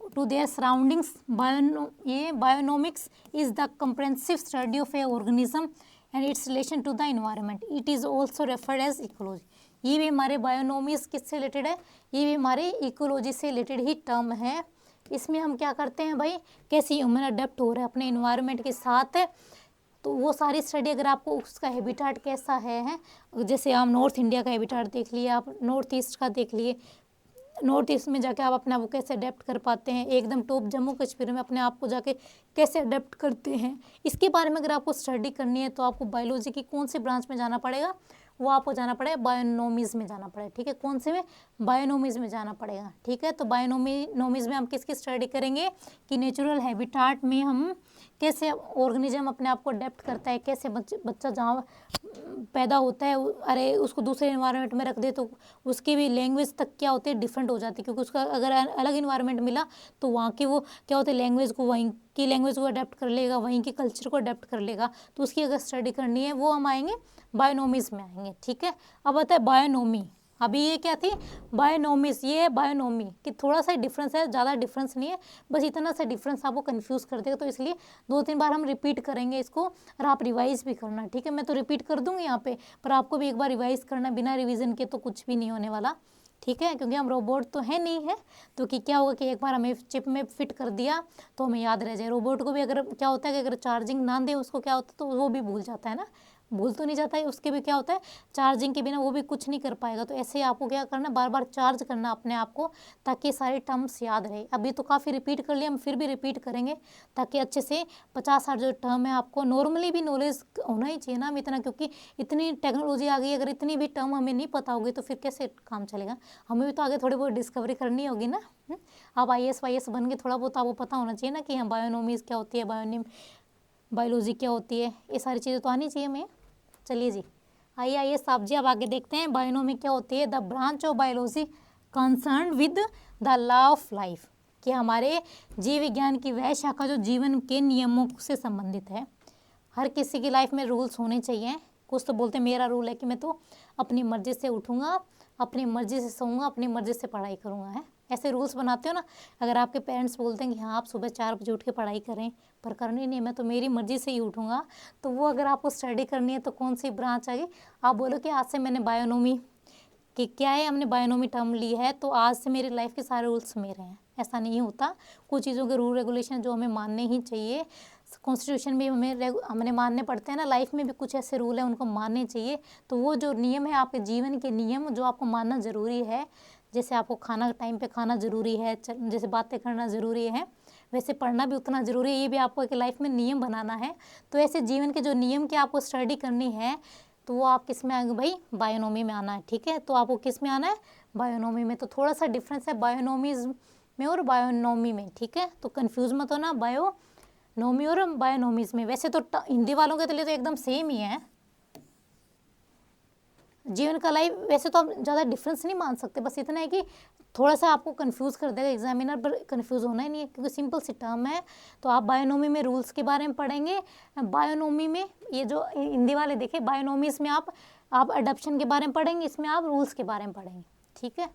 to their surroundings. Bionomics is the comprehensive study of a organism and its relation to the environment. It is also referred as ecology. ये भी हमारे बायोनोमीज किससे related है, ये भी हमारे ecology से related ही term है। इसमें हम क्या करते हैं भाई, कैसे ह्यूमन अडेप्ट हो रहे हैं अपने इन्वायरमेंट के साथ, तो वो सारी स्टडी अगर आपको उसका हैबिटेट कैसा है, जैसे हम नॉर्थ इंडिया का हैबिटेट देख लिए, आप नॉर्थ ईस्ट का देख लिए, नॉर्थ ईस्ट में जाके आप अपने आप को कैसे अडेप्ट कर पाते हैं, एकदम टॉप जम्मू कश्मीर में अपने आप को जाके कैसे अडेप्ट करते हैं, इसके बारे में अगर आपको स्टडी करनी है तो आपको बायोलॉजी की कौन से ब्रांच में जाना पड़ेगा, वो आपको जाना पड़ेगा बायोनोमीज में जाना पड़ेगा, ठीक है। कौन से में, बायोनोमीज में जाना पड़ेगा, ठीक है। तो बायोनोमीज में हम किसकी स्टडी करेंगे कि नेचुरल हैबिटेट में हम कैसे ऑर्गेनिज्म अपने आप को अडेप्ट करता है, कैसे बच्चा जहाँ पैदा होता है, अरे उसको दूसरे इन्वायरमेंट में रख दे तो उसकी भी लैंग्वेज तक क्या होती है, डिफरेंट हो जाती है, क्योंकि उसका अगर अलग इन्वायरमेंट मिला तो वहाँ की वो क्या होता है, लैंग्वेज को, वहीं की लैंग्वेज को अडेप्ट कर लेगा, वहीं के कल्चर को अडेप्ट कर लेगा। तो उसकी अगर स्टडी करनी है वो हम आएंगे बायोनोमीज में आएंगे, ठीक है। अब आता है बायोनोमी। अभी ये क्या थी, बायोनोमीज, ये है बायोनोमी कि थोड़ा सा डिफरेंस है, ज़्यादा डिफरेंस नहीं है, बस इतना सा डिफरेंस आपको कंफ्यूज कर देगा। तो इसलिए 2-3 बार हम रिपीट करेंगे इसको, और आप रिवाइज भी करना, ठीक है। मैं तो रिपीट कर दूंगी यहाँ पे, पर आपको भी एक बार रिवाइज करना, बिना रिविजन के तो कुछ भी नहीं होने वाला, ठीक है। क्योंकि हम रोबोट तो है नहीं है, तो कि क्या होगा कि एक बार हमें चिप में फिट कर दिया तो हमें याद रह जाए। रोबोट को भी अगर क्या होता है कि अगर चार्जिंग ना दे उसको, क्या होता है, तो वो भी भूल जाता है ना, भूल तो नहीं जाता है, उसके भी क्या होता है, चार्जिंग के बिना वो भी कुछ नहीं कर पाएगा। तो ऐसे ही आपको क्या करना, बार बार चार्ज करना अपने आप को, ताकि सारे टर्म्स याद रहे। अभी तो काफ़ी रिपीट कर लिया, हम फिर भी रिपीट करेंगे ताकि अच्छे से 50-60 जो टर्म है आपको नॉर्मली भी नॉलेज होना ही चाहिए ना हम इतना, क्योंकि इतनी टेक्नोलॉजी आ गई, अगर इतनी भी टर्म हमें नहीं पता होगी तो फिर कैसे काम चलेगा। हमें भी तो आगे थोड़ी बहुत डिस्कवरी करनी होगी ना। आप IAS वाईएस बन के थोड़ा बहुत आपको पता होना चाहिए ना कि हाँ बायोनोमीज क्या होती है, बायोलॉजी क्या होती है, ये सारी चीज़ें तो आनी चाहिए हमें। चलिए जी, आइए साहब जी, अब आगे देखते हैं बायोनोमी क्या होती है। The branch of biology concern with the law of life, कि हमारे जीव विज्ञान की वह शाखा जो जीवन के नियमों से संबंधित है। हर किसी की लाइफ में रूल्स होने चाहिए। कुछ तो बोलते हैं मेरा रूल है कि मैं तो अपनी मर्जी से उठूँगा, अपनी मर्जी से सोऊंगा, अपनी मर्जी से पढ़ाई करूँगा, है ऐसे रूल्स बनाते हो ना। अगर आपके पेरेंट्स बोलते हैं कि हाँ आप सुबह 4 बजे उठ के पढ़ाई करें, पर करनी नहीं, मैं तो मेरी मर्जी से ही उठूँगा, तो वो अगर आपको स्टडी करनी है तो कौन सी ब्रांच आएगी। आप बोलो कि आज से मैंने बायोनोमी कि क्या है, हमने बायोनोमी टर्म ली है तो आज से मेरी लाइफ के सारे रूल्स मेरे हैं, ऐसा नहीं होता। कुछ चीज़ों के रूल रेगुलेशन जो हमें मानने ही चाहिए, कॉन्स्टिट्यूशन भी हमने मानने पड़ते हैं ना, लाइफ में भी कुछ ऐसे रूल हैं उनको मानने चाहिए। तो वो जो नियम है आपके जीवन के नियम जो आपको मानना ज़रूरी है, जैसे आपको खाना टाइम पे खाना ज़रूरी है, जैसे बातें करना ज़रूरी है, वैसे पढ़ना भी उतना ज़रूरी है। ये भी आपको एक लाइफ में नियम बनाना है। तो ऐसे जीवन के जो नियम की आपको स्टडी करनी है तो वो आप किस में आएंगे भाई, बायोनोमी में आना है, ठीक है। तो आपको किस में आना है, बायोनोमी में। तो थोड़ा सा डिफरेंस है बायोनोमीज में और बायोनोमी में, ठीक है। तो कंफ्यूज मत होना बायोनोमी और बायोनोमीज में। वैसे तो हिंदी वालों के लिए तो एकदम सेम ही है जीवन का लाइफ। वैसे तो आप ज़्यादा डिफरेंस नहीं मान सकते, बस इतना है कि थोड़ा सा आपको कंफ्यूज कर देगा एग्जामिनर, पर कंफ्यूज होना ही नहीं है क्योंकि सिंपल सी टर्म है। तो आप बायोनोमी में रूल्स के बारे में पढ़ेंगे, बायोनोमी में ये जो हिंदी वाले देखे, बायोनोमीज में आप अडॉप्शन के बारे में पढ़ेंगे, इसमें आप रूल्स के बारे में पढ़ेंगे, ठीक है।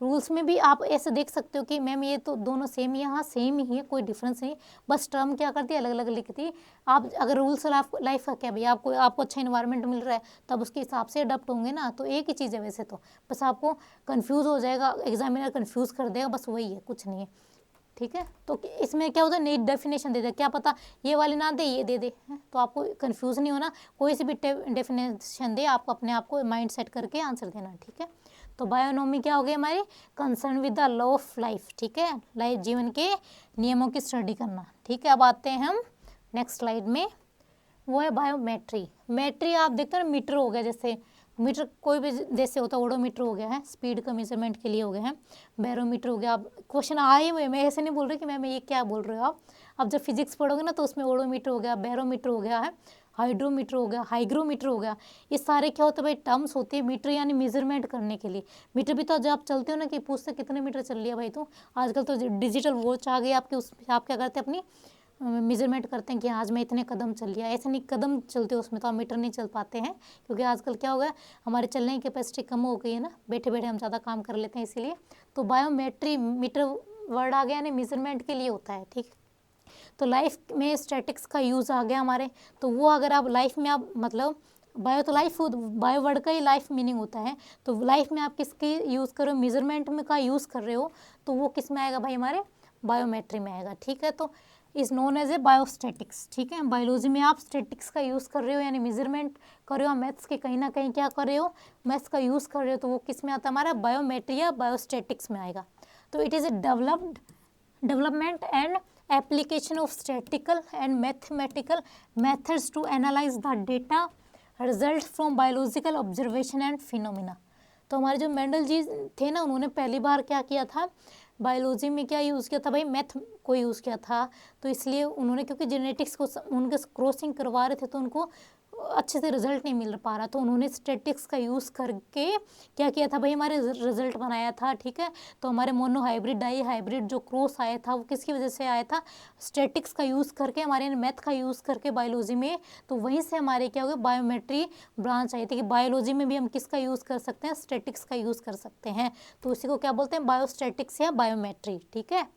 रूल्स में भी आप ऐसे देख सकते हो कि मैम ये तो दोनों सेम ही है, हाँ सेम ही है, कोई डिफरेंस नहीं, बस टर्म क्या करती है अलग अलग लिखती है। आप अगर रूल्स लाइफ का क्या भैया, आपको अच्छा इन्वायरमेंट मिल रहा है तब उसके हिसाब से अडॉप्ट होंगे ना, तो एक ही चीज़ है वैसे तो, बस आपको कन्फ्यूज़ हो जाएगा, एग्जामिनर कन्फ्यूज़ कर देगा, बस वही है, कुछ नहीं है, ठीक है। तो इसमें क्या होता है, नई डेफिनेशन दे दे, क्या पता ये वाली ना दे ये दे दे, तो आपको कन्फ्यूज़ नहीं होना, कोई सी भी डेफिनेशन दे आपको अपने आप को माइंड सेट करके आंसर देना, ठीक है। तो बायोनोमी क्या हो गई हमारी, concern with the law of life, ठीक है, लाइफ जीवन के नियमों की स्टडी करना, ठीक है। अब आते हैं हम नेक्स्ट स्लाइड में, वो है बायोमेट्री। मेट्री आप देखते हो मीटर हो गया, जैसे मीटर कोई भी जैसे होता है, ओडोमीटर हो गया है, स्पीड का मेजरमेंट के लिए हो गया है, बैरोमीटर हो गया। अब क्वेश्चन आए हुए, मैं ऐसे नहीं बोल रही कि मैं ये क्या बोल रहे हो आप। अब जब फिजिक्स पढ़ोगे ना तो उसमें ओडोमीटर हो गया, बैरोमीटर हो गया है, हाइड्रोमीटर हो गया, हाइग्रोमीटर हो गया, ये सारे क्या होते हैं भाई, टर्म्स होती है मीटर यानी मेजरमेंट करने के लिए। मीटर भी तो जब आप चलते हो ना कि पूछते कितने मीटर चल लिया भाई, तो आजकल तो डिजिटल वॉच आ गई आपके, उस आप क्या करते हैं अपनी मेजरमेंट करते हैं कि आज मैं इतने कदम चल लिया। ऐसे नहीं कदम चलते उसमें तो आप मीटर नहीं चल पाते हैं, क्योंकि आजकल क्या हो गया, हमारे चलने की कैपेसिटी कम हो गई है ना, बैठे बैठे हम ज़्यादा काम कर लेते हैं इसीलिए। तो बायोमेट्री मीटर वर्ड आ गया यानी मेजरमेंट के लिए होता है, ठीक। तो लाइफ में स्टैटिक्स का यूज़ आ गया हमारे, तो वो अगर आप लाइफ में आप मतलब बायो तो लाइफ, बायो वर्ड का ही लाइफ मीनिंग होता है। तो लाइफ में आप किसकी यूज़ कर रहे हो, मेजरमेंट में का यूज़ कर रहे हो, तो वो किस में आएगा भाई, हमारे बायोमेट्री में आएगा, ठीक है। तो is known as a biostatics, ठीक है। बायोलॉजी में आप स्टैटिक्स का यूज़ कर रहे हो यानी मेजरमेंट कर रहे हो, मैथ्स के कहीं ना कहीं क्या कर रहे हो, मैथ्स का यूज़ कर रहे हो, तो वो किस में आता है, हमारा बायोमेट्री या बायोस्टैटिक्स में आएगा। तो it is a development and application of statistical and mathematical methods to analyze the data result from biological observation and phenomena। तो हमारे जो मेंडल जी थे ना, उन्होंने पहली बार क्या किया था, बायोलॉजी में क्या यूज़ किया था भाई, मैथ को यूज़ किया था। तो इसलिए उन्होंने, क्योंकि जेनेटिक्स को उनके क्रॉसिंग करवा रहे थे तो उनको अच्छे से रिजल्ट नहीं मिल पा रहा, तो उन्होंने स्टैटिक्स का यूज़ करके क्या किया था भाई, हमारे रिजल्ट बनाया था, ठीक है। तो हमारे मोनो हाइब्रिड डाई हाइब्रिड जो क्रॉस आया था वो किसकी वजह से आया था, स्टैटिक्स का यूज़ करके, हमारे मैथ का यूज़ करके बायोलॉजी में। तो वहीं से हमारे क्या हो गया, बायोमेट्री ब्रांच आई थी कि बायोलॉजी में भी हम किसका यूज़ कर सकते हैं, स्टैटिक्स का यूज़ कर सकते हैं। तो उसी को क्या बोलते हैं, बायोस्टैटिक्स या बायोमेट्री, ठीक है।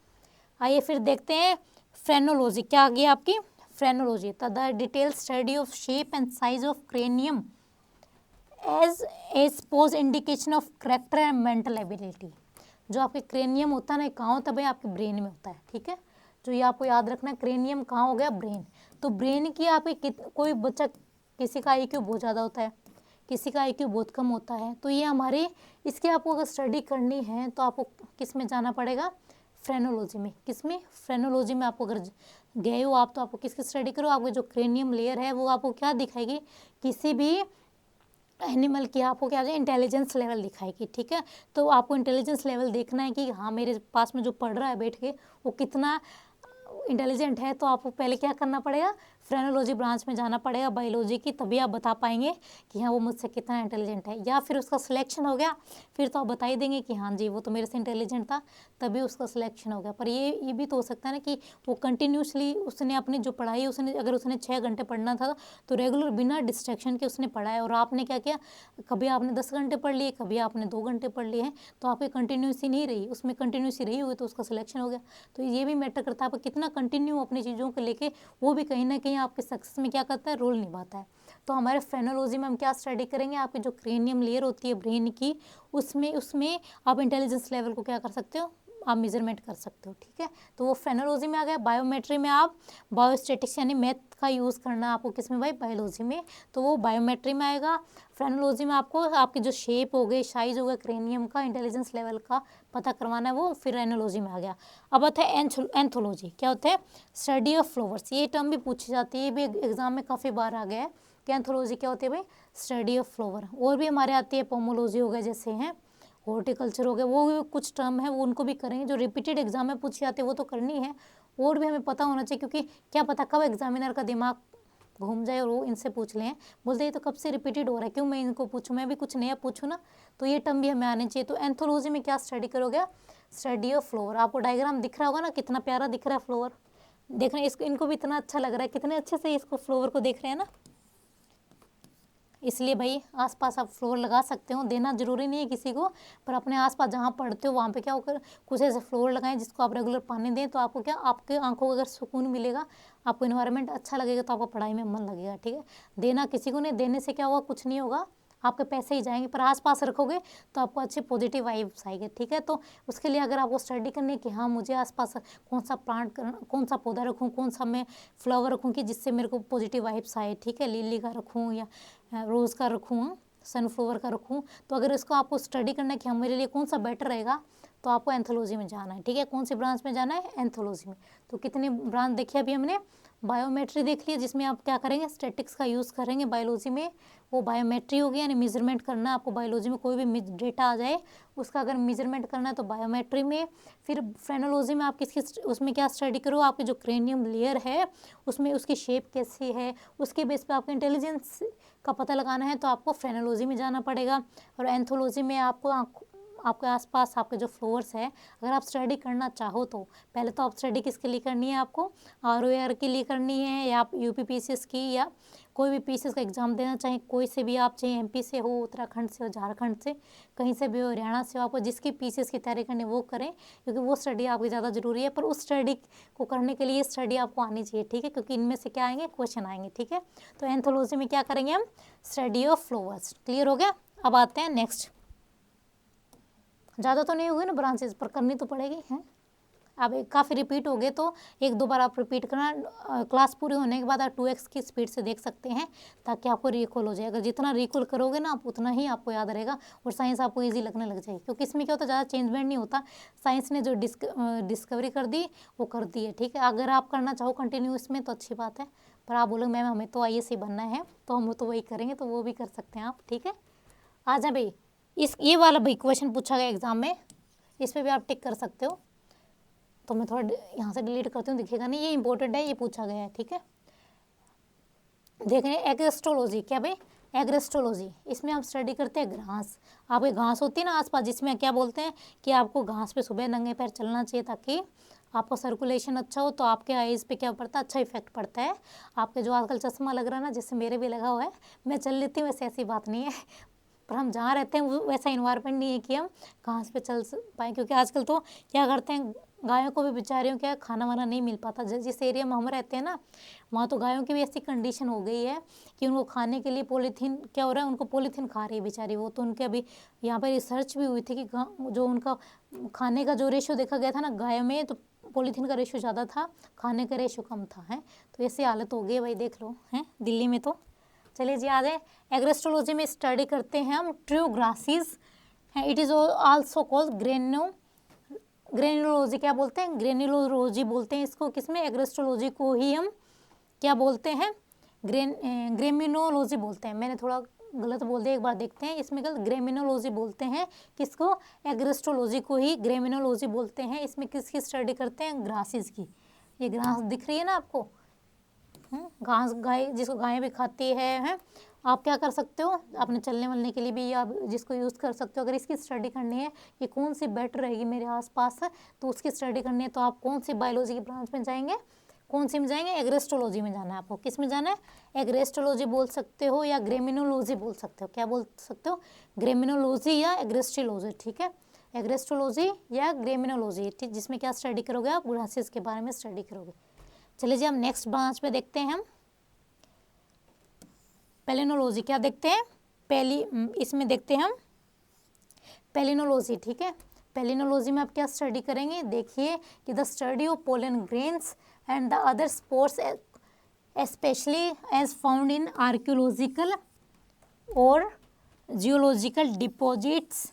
आइए फिर देखते हैं फ्रेनोलॉजी क्या आ गया आपकी। Phrenology the detail study of shape and size of cranium as pose indication of character and mental ability. जो आपके क्रेनियम होता है ना, कहाँ होता है भाई, आपके ब्रेन में होता है, ठीक है। जो ये आपको याद रखना है, क्रेनियम कहाँ हो गया, ब्रेन। तो ब्रेन की आपके कोई बच्चा, किसी का IQ बहुत ज़्यादा होता है, किसी का IQ बहुत कम होता है। तो ये हमारे, इसकी आपको अगर स्टडी करनी है तो आपको किस में जाना पड़ेगा, फ्रेनोलॉजी में। किस में, फ्रेनोलॉजी में। आपको अगर गए हो आप, तो आपको किसकी स्टडी करो, आपको जो क्रेनियम लेयर है वो आपको क्या दिखाएगी, किसी भी एनिमल की आपको क्या है, इंटेलिजेंस लेवल दिखाएगी, ठीक है। तो आपको इंटेलिजेंस लेवल देखना है कि हाँ मेरे पास में जो पढ़ रहा है बैठ के वो कितना इंटेलिजेंट है। तो आपको पहले क्या करना पड़ेगा, फ्रेनोलॉजी ब्रांच में जाना पड़ेगा बायोलॉजी की, तभी आप बता पाएंगे कि हाँ वो मुझसे कितना इंटेलिजेंट है। या फिर उसका सिलेक्शन हो गया, फिर तो आप बता ही देंगे कि हाँ जी वो तो मेरे से इंटेलिजेंट था, तभी उसका सिलेक्शन हो गया। पर ये भी तो हो सकता है ना कि वो कंटिन्यूसली उसने अपनी जो पढ़ाई, उसने अगर उसने 6 घंटे पढ़ना था तो रेगुलर बिना डिस्ट्रैक्शन के उसने पढ़ा है, और आपने क्या किया, कभी आपने 10 घंटे पढ़ लिए, कभी आपने 2 घंटे पढ़ लिए हैं, तो आपकी कंटिन्यूसी नहीं रही, उसमें कंटिन्यूसी रही हुई तो उसका सिलेक्शन हो गया। तो ये भी मैटर करता है आप कितना कंटिन्यू अपनी चीज़ों को लेके, वो भी कहीं ना कहीं आपके सक्सेस में क्या करता है, रोल निभाता है। तो हमारे फ्रेनोलॉजी में हम क्या स्टडी करेंगे, आपकी जो क्रेनियम लेयर होती है ब्रेन की, उसमें आप इंटेलिजेंस लेवल को क्या कर सकते हो, आप मेजरमेंट कर सकते हो, ठीक है। तो वो फ्रेनोलॉजी में आ गया। बायोमेट्री में आप बायोस्टैटिक्स यानी मैथ का यूज़ करना आपको किस में भाई, बायोलॉजी में, तो वो बायोमेट्री में आएगा। फ्रेनोलॉजी में आपको आपकी जो शेप हो गई, साइज हो गया क्रेनियम का, इंटेलिजेंस लेवल का पता करवाना है, वो फिर एनोलॉजी में आ गया। अब आता है एंथोलॉजी, क्या होता है, स्टडी ऑफ फ्लावर्स। ये टर्म भी पूछी जाती है, ये भी एग्जाम में काफ़ी बार आ गया है कि एंथोलॉजी क्या होती है भाई, स्टडी ऑफ फ्लावर। और भी हमारे आती है, पोमोलॉजी हो गया जैसे हैं, हॉर्टिकल्चर हो गया, वो भी कुछ टर्म है वो उनको भी करेंगे, जो रिपीटेड एग्जाम में पूछी जाती है वो तो करनी है। और भी हमें पता होना चाहिए, क्योंकि क्या पता कब एग्जामिनर का दिमाग घूम जाए और वो इनसे पूछ लें, बोलते ये तो कब से रिपीटेड हो रहा है, क्यों मैं इनको पूछूं, मैं भी कुछ नया पूछूं ना। तो ये टर्म भी हमें आने चाहिए। तो एंथोलॉजी में क्या स्टडी करोगे, स्टडी ऑफ फ्लावर। आपको डायग्राम दिख रहा होगा ना, कितना प्यारा दिख रहा है फ्लावर, देख रहे हैं इसको, इनको भी इतना अच्छा लग रहा है, कितने अच्छे से इसको फ्लावर को देख रहे हैं ना। इसलिए भाई आसपास आप फ्लोर लगा सकते हो, देना जरूरी नहीं है किसी को, पर अपने आसपास जहाँ पढ़ते हो वहाँ पे क्या होकर कुछ ऐसे फ्लोर लगाएं जिसको आप रेगुलर पानी दें, तो आपको क्या, आपके आंखों को अगर सुकून मिलेगा, आपको इन्वायरमेंट अच्छा लगेगा, तो आपको पढ़ाई में मन लगेगा, ठीक है। देना किसी को नहीं, देने से क्या होगा, कुछ नहीं होगा, आपके पैसे ही जाएंगे, पर आसपास रखोगे तो आपको अच्छे पॉजिटिव वाइब्स आएंगे, ठीक है। तो उसके लिए अगर आपको स्टडी करनी है कि हाँ मुझे आसपास कौन सा प्लांट, कौन सा पौधा रखूँ, कौन सा मैं फ्लावर रखूँ कि जिससे मेरे को पॉजिटिव वाइब्स आए, ठीक है, लिली का रखूँ या रोज़ का रखूँ, सनफ्लावर का रखूँ। तो अगर इसको आपको स्टडी करना है कि हाँ मेरे लिए कौन सा बेटर रहेगा, तो आपको एंथोलॉजी में जाना है, ठीक है। कौन सी ब्रांच में जाना है? एंथोलॉजी में। तो कितने ब्रांच देखी अभी हमने? बायोमेट्री देख लिया, जिसमें आप क्या करेंगे? स्टैटिक्स का यूज़ करेंगे बायोलॉजी में, वो बायोमेट्री होगी, यानी मेजरमेंट करना आपको बायोलॉजी में। कोई भी डेटा आ जाए उसका अगर मेजरमेंट करना है तो बायोमेट्री में। फिर फ्रेनोलॉजी में आप किसकी उसमें क्या स्टडी करो? आपकी जो क्रेनियम लेयर है उसमें उसकी शेप कैसी है, उसके बेस पे आपको इंटेलिजेंस का पता लगाना है, तो आपको फ्रेनोलॉजी में जाना पड़ेगा। और एंथोलॉजी में आपको आपके आसपास आपके जो फ्लोअर्स है, अगर आप स्टडी करना चाहो तो पहले तो आप स्टडी किसके लिए करनी है? आपको ROAR के लिए करनी है, या आप UPPCS की, या कोई भी PCS का एग्ज़ाम देना चाहें, कोई से भी आप, चाहे MP से हो, उत्तराखंड से हो, झारखंड से, कहीं से भी हो, हरियाणा से हो, आपको जिसकी PCS की तैयारी करनी वो करें, क्योंकि वो स्टडी आपकी ज़्यादा ज़रूरी है। पर उस स्टडी को करने के लिए स्टडी आपको आनी चाहिए, ठीक है, क्योंकि इनमें से क्या आएंगे? क्वेश्चन आएंगे, ठीक है। तो एंथोलॉजी में क्या करेंगे हम? Study of flowers. क्लियर हो गया? अब आते हैं नेक्स्ट। ज़्यादा तो नहीं हुई ना ब्रांचेस, पर करनी तो पड़ेगी, हैं। अब काफ़ी रिपीट हो गए तो एक दो बार आप रिपीट करना। क्लास पूरी होने के बाद आप 2x की स्पीड से देख सकते हैं, ताकि आपको रिकॉल हो जाए। अगर जितना रिकॉल करोगे ना आप, उतना ही आपको याद रहेगा और साइंस आपको इजी लगने लग जाएगी। क्योंकि इसमें क्या होता है, ज़्यादा चेंजमेंट नहीं होता। साइंस ने जो डिस्कवरी कर दी वो कर दी है, ठीक है। अगर आप करना चाहो कंटिन्यू इसमें तो अच्छी बात है, पर आप बोलोगे मैम हमें तो IAS ही बनना है, तो हम तो वही करेंगे, तो वो भी कर सकते हैं आप, ठीक है। आ जाए भाई, ये वाला भाई क्वेश्चन पूछा गया एग्जाम में, इस पर भी आप टिक कर सकते हो। तो मैं थोड़ा यहाँ से डिलीट करती हूँ, दिखेगा नहीं, ये इंपॉर्टेंट है, ये पूछा गया है, ठीक है। देख रहे हैं एग्रेस्ट्रोलॉजी, क्या भाई? एग्रेस्ट्रोलॉजी, इसमें आप स्टडी करते हैं घास। आपके घास होती है ना आसपास, जिसमें क्या बोलते हैं कि आपको घास पे सुबह नंगे पैर चलना चाहिए, ताकि आपका सर्कुलेशन अच्छा हो, तो आपके आईज पे क्या पड़ता है? अच्छा इफेक्ट पड़ता है। आपके जो आजकल चश्मा लग रहा है ना, जिससे मेरे भी लगा हुआ है, मैं चल लेती हूँ, वैसे ऐसी बात नहीं है, पर हम जहाँ रहते हैं वैसा इन्वायरमेंट नहीं है कि हम घास पे चल पाएँ। क्योंकि आजकल तो क्या करते हैं, गायों को भी बेचारियों क्या खाना वाना नहीं मिल पाता। जिस एरिया में हम रहते हैं ना, वहाँ तो गायों की भी ऐसी कंडीशन हो गई है कि उनको खाने के लिए पॉलीथीन, क्या हो रहा है, उनको पॉलीथीन खा रही है बेचारी वो। तो उनके अभी यहाँ पर रिसर्च भी हुई थी कि जो उनका खाने का जो रेशो देखा गया था ना गायों में, तो पॉलीथीन का रेशो ज़्यादा था, खाने का रेशो कम था, है। तो ऐसी हालत हो गई भाई, देख लो, हैं दिल्ली में तो। चलिए जी, आ जाए। एग्रेस्ट्रोलॉजी में स्टडी करते हैं हम true grasses, it is also called granulology. क्या बोलते हैं? ग्रेन्युलोलॉजी बोलते हैं इसको। किसमें? एग्रेस्ट्रोलॉजी को ही हम क्या बोलते हैं? ग्रेमिनोलॉजी बोलते हैं। मैंने थोड़ा गलत बोल दिया, एक बार देखते हैं। इसमें गलत, ग्रेमिनोलॉजी बोलते हैं किसको? एग्रेस्ट्रोलॉजी को ही ग्रेमिनोलॉजी बोलते हैं। इसमें किसकी स्टडी करते हैं? ग्रासेस की। ये ग्रास दिख रही है ना आपको, घास, गाय जिसको गायें भी खाती है। आप क्या कर सकते हो, अपने चलने वलने के लिए भी आप जिसको यूज़ कर सकते हो। अगर इसकी स्टडी करनी है कि कौन सी बेटर रहेगी मेरे आसपास, तो उसकी स्टडी करनी है, तो आप कौन सी बायोलॉजी की ब्रांच में जाएंगे? कौन सी में जाएंगे? एग्रेस्ट्रोलॉजी में जाना है आपको। किस में जाना है? एग्रेस्ट्रोलॉजी बोल सकते हो या ग्रेमिनोलॉजी बोल सकते हो। क्या बोल सकते हो? ग्रेमिनोलॉजी या एग्रेस्ट्रोलॉजी, ठीक है। एग्रेस्ट्रोलॉजी या ग्रेमिनोलॉजी, ठीक, जिसमें क्या स्टडी करोगे आप? ग्रासेस के बारे में स्टडी करोगे। चलिए जी, हम नेक्स्ट ब्रांच पे देखते हैं। हम पेलिनोलॉजी, क्या देखते हैं? इसमें देखते हैं हम पेलिनोलॉजी, ठीक है। पेलिनोलॉजी में आप क्या स्टडी करेंगे? देखिए कि the study of pollen grains and the other spores especially as found in archaeological or geological deposits.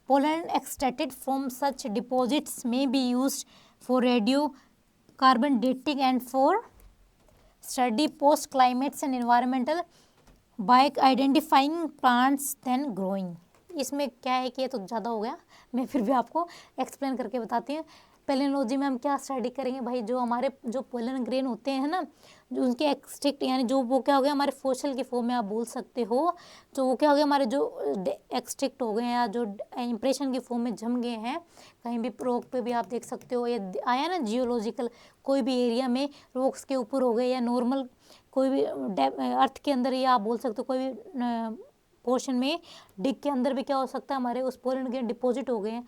Pollen extracted from such deposits may be used for radiocarbon dating and for study post climates and environmental by identifying plants then growing. इसमें क्या है कि ये तो ज़्यादा हो गया, मैं फिर भी आपको एक्सप्लेन करके बताती हूँ। पेलिनोलॉजी में हम क्या स्टडी करेंगे भाई? जो हमारे जो पोलन ग्रेन होते हैं ना, जो उनके एक्सट्रैक्ट, यानी जो वो क्या हो गया हमारे फॉसिल की फॉर्म में आप बोल सकते हो, जो वो क्या हो गया हमारे जो एक्सट्रैक्ट हो गए हैं, या जो इंप्रेशन की फॉर्म में जम गए हैं, कहीं भी रॉक पे भी आप देख सकते हो। ये आया ना जियोलॉजिकल, कोई भी एरिया में रॉक्स के ऊपर हो गए, या नॉर्मल कोई भी अर्थ के अंदर, या आप बोल सकते हो कोई भी पोर्शन में डिग के अंदर भी क्या हो सकता है, हमारे उस पोलन ग्रेन डिपॉजिट हो गए हैं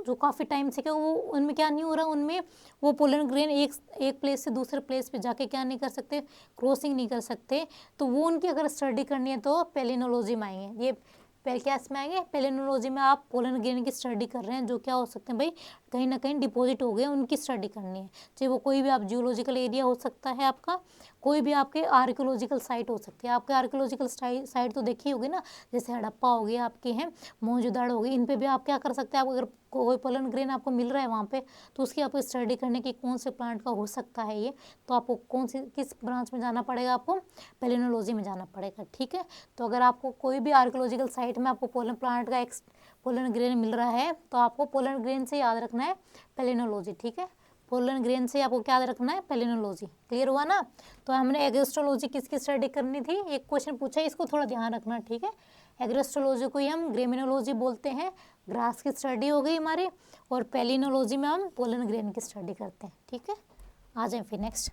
जो काफ़ी टाइम से, क्या वो उनमें क्या नहीं हो रहा, उनमें वो पोलन ग्रेन एक प्लेस से दूसरे प्लेस पे जाके क्या नहीं कर सकते, क्रॉसिंग नहीं कर सकते। तो वो उनकी अगर स्टडी करनी है तो पेलिनोलॉजी में आएंगे। ये क्या इसमें आएंगे? पेलिनोलॉजी में आप पोलन ग्रेन की स्टडी कर रहे हैं, जो क्या हो सकते हैं भाई, कहीं ना कहीं डिपॉजिट हो गए, उनकी स्टडी करनी है। चाहे वो कोई भी आप जियोलॉजिकल एरिया हो सकता है आपका, कोई भी आपके आर्कियोलॉजिकल साइट हो सकती है। आपके आर्कियोलॉजिकल साइट तो देखी होगी ना, जैसे हड़प्पा हो गई आपकी, हैं मोहनजोदड़ो हो गई, इन पे भी आप क्या कर सकते हैं। आप अगर कोई पोलन ग्रेन आपको मिल रहा है वहाँ पे, तो उसकी आपको स्टडी करने की कौन से प्लांट का हो सकता है ये, तो आपको किस ब्रांच में जाना पड़ेगा, आपको पेलिनोलॉजी में जाना पड़ेगा, ठीक है। तो अगर आपको कोई भी आर्कियोलॉजिकल साइट में आपको पोलन प्लांट का पोलन ग्रेन मिल रहा है, तो आपको पोलन ग्रेन से याद रखना है पेलिनोलॉजी, ठीक है। पोलन ग्रेन से आपको क्या याद रखना है, पेलिनोलॉजी। क्लियर हुआ ना। तो हमने एग्रेस्ट्रोलॉजी किसकी स्टडी करनी थी, एक क्वेश्चन पूछा है, इसको थोड़ा ध्यान रखना, ठीक है। एग्रेस्ट्रोलॉजी को ही हम ग्रेमिनोलॉजी बोलते हैं, ग्रास की स्टडी हो गई हमारी, और पेलिनोलॉजी में हम पोलन ग्रेन की स्टडी करते हैं, ठीक है। आ जाए फिर नेक्स्ट।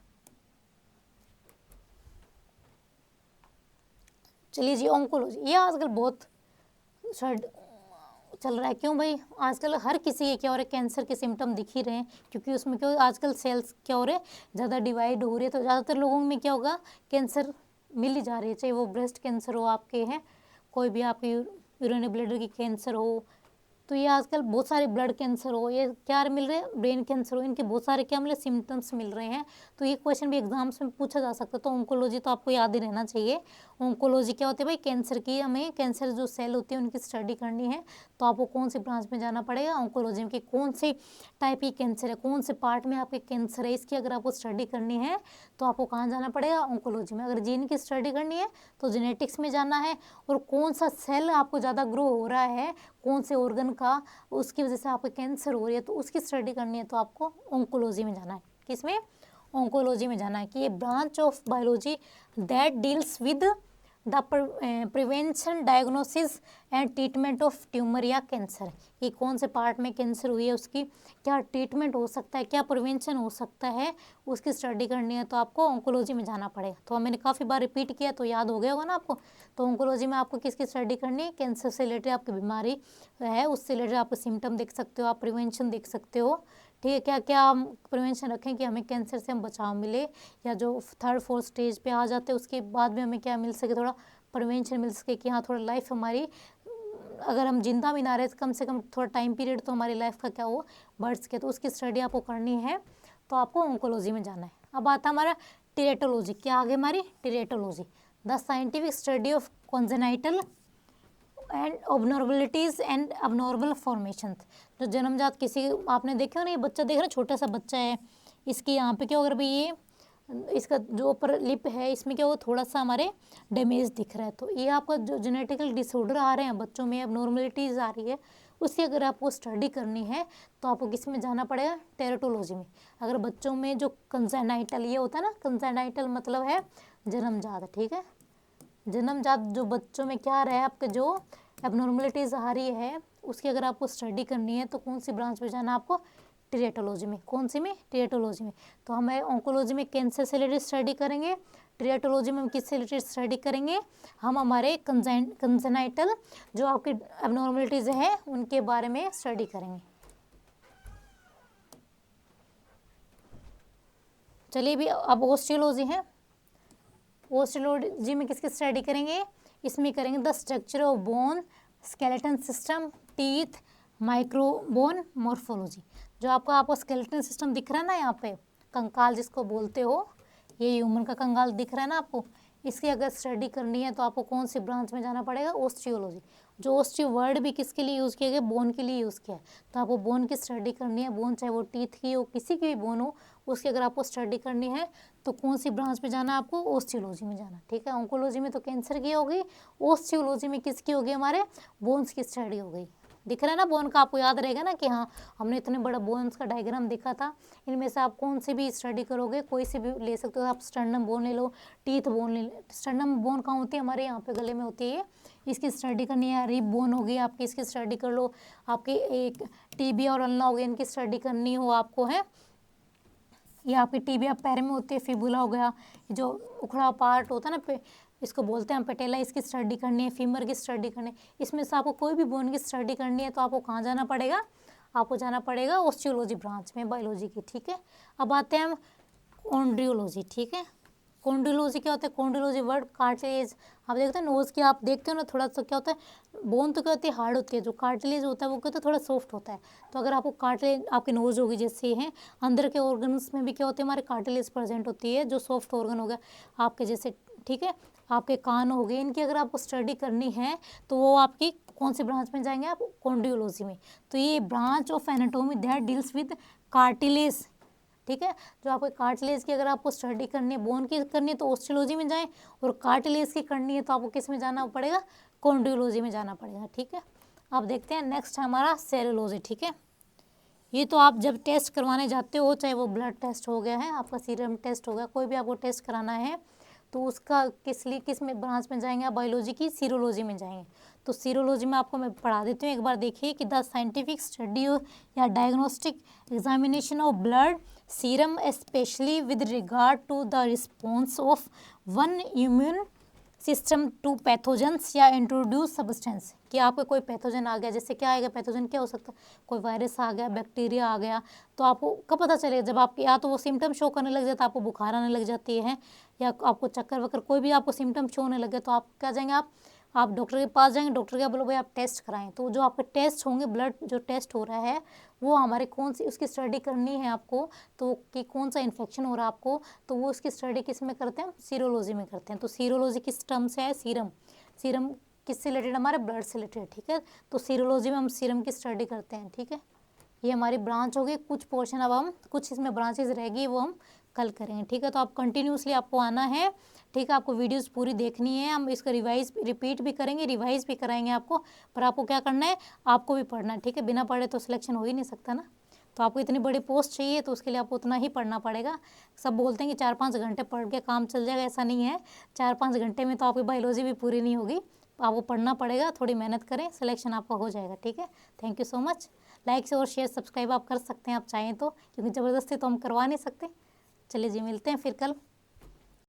चलिए जी, ऑन्कोलॉजी, ये आजकल बहुत चल रहा है। क्यों भाई, आजकल हर किसी के क्या हो रहा है, कैंसर के सिम्टम दिख ही रहे हैं, क्योंकि उसमें क्या आजकल सेल्स क्या हो रहे हैं, ज़्यादा डिवाइड हो रही है, तो ज़्यादातर लोगों में क्या होगा, कैंसर मिल ही जा रही है, चाहे वो ब्रेस्ट कैंसर हो आपके हैं, कोई भी आपके यूरिनरी ब्लैडर की कैंसर हो, तो ये आजकल बहुत सारे ब्लड कैंसर हो, ये क्या मिल रहे हैं, ब्रेन कैंसर हो, इनके बहुत सारे क्या मिले सिम्टम्स मिल रहे हैं। तो ये क्वेश्चन भी एग्जाम्स में पूछा जा सकता है। तो ऑन्कोलॉजी तो आपको याद ही रहना चाहिए। ऑन्कोलॉजी क्या होती है भाई, कैंसर की, हमें कैंसर जो सेल होती है उनकी स्टडी करनी है, तो आपको कौन सी ब्रांच में जाना पड़ेगा, ऑन्कोलॉजी में, कि कौन से टाइप की कैंसर है, कौन से पार्ट में आपके कैंसर है, इसकी अगर आपको स्टडी करनी है तो आपको कहाँ जाना पड़ेगा, ऑन्कोलॉजी में। अगर जीन की स्टडी करनी है तो जेनेटिक्स में जाना है, और कौन सा सेल आपको ज़्यादा ग्रो हो रहा है, कौन से ऑर्गन का, उसकी वजह से आपको कैंसर हो रही है, तो उसकी स्टडी करनी है, तो आपको ऑन्कोलॉजी में जाना है। किसमें, ऑन्कोलॉजी में जाना है, कि ये branch of biology that deals with the prevention, diagnosis and treatment of tumour या कैंसर, कि कौन से पार्ट में कैंसर हुई है, उसकी क्या ट्रीटमेंट हो सकता है, क्या प्रिवेंशन हो सकता है, उसकी स्टडी करनी है, तो आपको ऑन्कोलॉजी में जाना पड़ेगा। तो मैंने काफ़ी बार रिपीट किया, तो याद हो गया होगा ना आपको। तो ऑन्कोलॉजी में आपको किसकी स्टडी करनी है, कैंसर से रिलेटेड आपकी बीमारी है, उससे रिलेटेड आप सिम्टम देख सकते हो, आप प्रिवेंशन देख सकते हो, ठीक है, क्या क्या हम प्रिवेंशन रखें कि हमें कैंसर से हम बचाव मिले, या जो 3rd 4th स्टेज पे आ जाते हैं उसके बाद भी हमें क्या मिल सके, थोड़ा प्रिवेंशन मिल सके, कि हाँ थोड़ा लाइफ हमारी, अगर हम जिंदा भी ना रहे तो कम से कम थोड़ा टाइम पीरियड तो हमारी लाइफ का क्या हो बढ़ सके, तो उसकी स्टडी आपको करनी है, तो आपको ऑन्कोलॉजी में जाना है। अब आता हमारा टेरेटोलॉजी, क्या आगे हमारी teratology, the scientific study of congenital and abnormalities and abnormal formation, जो जन्मजात किसी, आपने देखा ना, ये बच्चा देख रहा है, छोटा सा बच्चा है, इसकी यहाँ पे क्या होगा भाई, ये इसका जो ऊपर लिप है इसमें क्या होगा, थोड़ा सा हमारे डैमेज दिख रहा है, तो ये आपका जो जेनेटिकल डिसऑर्डर आ रहे हैं बच्चों में, अबनॉर्मलिटीज़ आ रही है, उसकी अगर आपको स्टडी करनी है तो आपको किस में जाना पड़ेगा, टेरेटोलॉजी में। अगर बच्चों में जो कंजेनाइटल ये होता है ना, कंजेनाइटल मतलब है जन्मजात, ठीक है, जन्मजात जो बच्चों में क्या रहा है, आपके जो एबनॉर्मलिटीज़ आ रही है, उसकी अगर आपको स्टडी करनी है तो कौन सी ब्रांच में जाना आपको, टेरेटोलॉजी में। कौन सी में, टेरेटोलॉजी में। तो हमें ऑन्कोलॉजी में कैंसर से रिलेटेड स्टडी करेंगे, टेरेटोलॉजी में हम किससे रिलेटेड स्टडी करेंगे, हम हमारे कंजेनाइटल जो आपकी एबनॉर्मलिटीज़ है उनके बारे में स्टडी करेंगे। चलिए भी, अब ऑस्टियोलॉजी है, ऑस्टियोलॉजी में किसकी स्टडी करेंगे, इसमें करेंगे the structure of bone, skeleton system, teeth, micro bone morphology. जो आपको स्केलेटन सिस्टम दिख रहा है ना यहाँ पे, कंकाल जिसको बोलते हो, ये ह्यूमन का कंकाल दिख रहा है ना आपको, इसकी अगर स्टडी करनी है तो आपको कौन सी ब्रांच में जाना पड़ेगा, ऑस्टियोलॉजी। जो ऑस्टियो वर्ड भी किसके लिए यूज़ किया गया, बोन के लिए यूज़ किया है, तो आपको बोन की स्टडी करनी है, बोन चाहे वो टीथ की हो, किसी की भी बोन हो, उसकी अगर आपको स्टडी करनी है तो कौन सी ब्रांच में जाना है आपको, ऑस्टियोलॉजी में जाना, ठीक है। ऑन्कोलॉजी में तो कैंसर की होगी, ऑस्टियोलॉजी में किसकी होगी, हमारे बोन्स की स्टडी हो गई। दिख रहा है ना बोन का, आपको याद रहेगा ना कि हाँ हमने इतने बड़ा बोन्स का डायग्राम देखा था। इनमें से आप कौन सी भी स्टडी करोगे, कोई सी भी ले सकते हो, आप स्टर्नम बोन ले लो, टीथ बोन ले लो। स्टर्नम बोन कहाँ होती है, हमारे यहाँ पे गले में होती है, इसकी स्टडी करनी है। रिब बोन होगी आपकी, इसकी स्टडी कर लो। आपकी एक टीबिया और अल्ना हो गया, इनकी स्टडी करनी हो आपको, है ये आपकी टीबिया पैर में होती है, फिबुला हो गया, जो उखड़ा पार्ट होता है ना, इसको बोलते हैं हम पेटेला, इसकी स्टडी करनी है। फीमर की स्टडी करनी है। इसमें से आपको कोई भी बोन की स्टडी करनी है तो आपको कहाँ जाना पड़ेगा, आपको जाना पड़ेगा ऑस्टियोलॉजी ब्रांच में, बायोलॉजी की, ठीक है। अब आते हैं हम कॉन्ड्रियोलॉजी, ठीक है। कॉन्ड्रियोलॉजी क्या होता है, कॉन्ड्रियोलॉजी वर्ड कार्टिलेज, आप देखते हैं नोज की, आप देखते हो ना थोड़ा सा क्या होता है, बोन तो क्या होती है हार्ड होती है, जो कार्टिलेज होता है वो क्या होता है थोड़ा सॉफ्ट होता है। तो अगर आपको कार्टिलेज, आपकी नोज होगी जैसे है, अंदर के ऑर्गन्स में भी क्या होते हैं हमारे कार्टिलेज प्रेजेंट होती है, जो सॉफ्ट ऑर्गन हो गया आपके जैसे, ठीक है। आपके कान हो गए, इनकी अगर आपको स्टडी करनी है तो वो आपकी कौन सी ब्रांच में जाएंगे आप, कॉन्ड्रियोलॉजी में। तो ये branch of anatomy that deals with cartilage, ठीक है। जो आपको कार्टिलेज की अगर आपको स्टडी करनी है, बोन की करनी है तो ऑस्टियोलॉजी में जाएं, और कार्टिलेज की करनी है तो आपको किस में जाना पड़ेगा, कॉन्ड्रियोलॉजी में जाना पड़ेगा, ठीक है। अब देखते हैं नेक्स्ट हमारा सेलुलोजी, ठीक है। ये तो आप जब टेस्ट करवाने जाते हो, चाहे वो ब्लड टेस्ट हो गया है, आपका सीरम टेस्ट हो गया, कोई भी आपको टेस्ट कराना है तो उसका किस में ब्रांच में जाएंगे आप, बायोलॉजी की सीरोलॉजी में जाएंगे। तो सीरोलॉजी में आपको मैं पढ़ा देती हूँ एक बार, देखिए कि द साइंटिफिक स्टडी या diagnostic examination of blood serum specially with regard to the response of one immune system to pathogens या इंट्रोड्यूस सब्सटेंस, कि आपको कोई पैथोजन आ गया, जैसे क्या आएगा, पैथोजन क्या हो सकता है, कोई वायरस आ गया, बैक्टीरिया आ गया, तो आपको कब पता चलेगा, जब आप या तो वो सिम्टम शो करने लग जाता है, आपको बुखार आने लग जाती है, या आपको चक्कर वक्कर कोई भी आपको सिम्टम शो होने लगे, तो आप क्या जाएंगे, आप डॉक्टर के पास जाएंगे, डॉक्टर क्या बोलो भाई आप टेस्ट कराएं। तो जो आपके टेस्ट होंगे, ब्लड जो टेस्ट हो रहा है वो हमारे कौन सी उसकी स्टडी करनी है आपको, तो कि कौन सा इन्फेक्शन हो रहा है आपको, तो वो उसकी स्टडी किस में करते हैं, सीरोलॉजी में करते हैं। तो सीरोलॉजी किस टर्म से है, सीरम, सीरम किससे रिलेटेड, हमारे ब्लड से रिलेटेड, ठीक है। तो सीरोलॉजी में हम सीरम की स्टडी करते हैं, ठीक है। ये हमारी ब्रांच होगी, कुछ पोर्शन अब हम कुछ इसमें ब्रांचेज रहेगी वो हम कल करेंगे, ठीक है। तो आप कंटिन्यूसली आपको आना है, ठीक है। आपको वीडियोस पूरी देखनी है, हम इसका रिपीट भी करेंगे, रिवाइज भी कराएंगे आपको, पर आपको क्या करना है, आपको भी पढ़ना है, ठीक है। बिना पढ़े तो सिलेक्शन हो ही नहीं सकता ना। तो आपको इतनी बड़ी पोस्ट चाहिए तो उसके लिए आपको उतना ही पढ़ना पड़ेगा। सब बोलते हैं कि 4-5 घंटे पढ़ के काम चल जाएगा, ऐसा नहीं है। 4-5 घंटे में तो आपकी बायोलॉजी भी पूरी नहीं होगी, आपको पढ़ना पड़ेगा, थोड़ी मेहनत करें, सिलेक्शन आपका हो जाएगा, ठीक है। Thank you so much. Like और शेयर सब्सक्राइब आप कर सकते हैं आप चाहें तो, क्योंकि ज़बरदस्ती तो हम करवा नहीं सकते। चलिए जी, मिलते हैं फिर कल।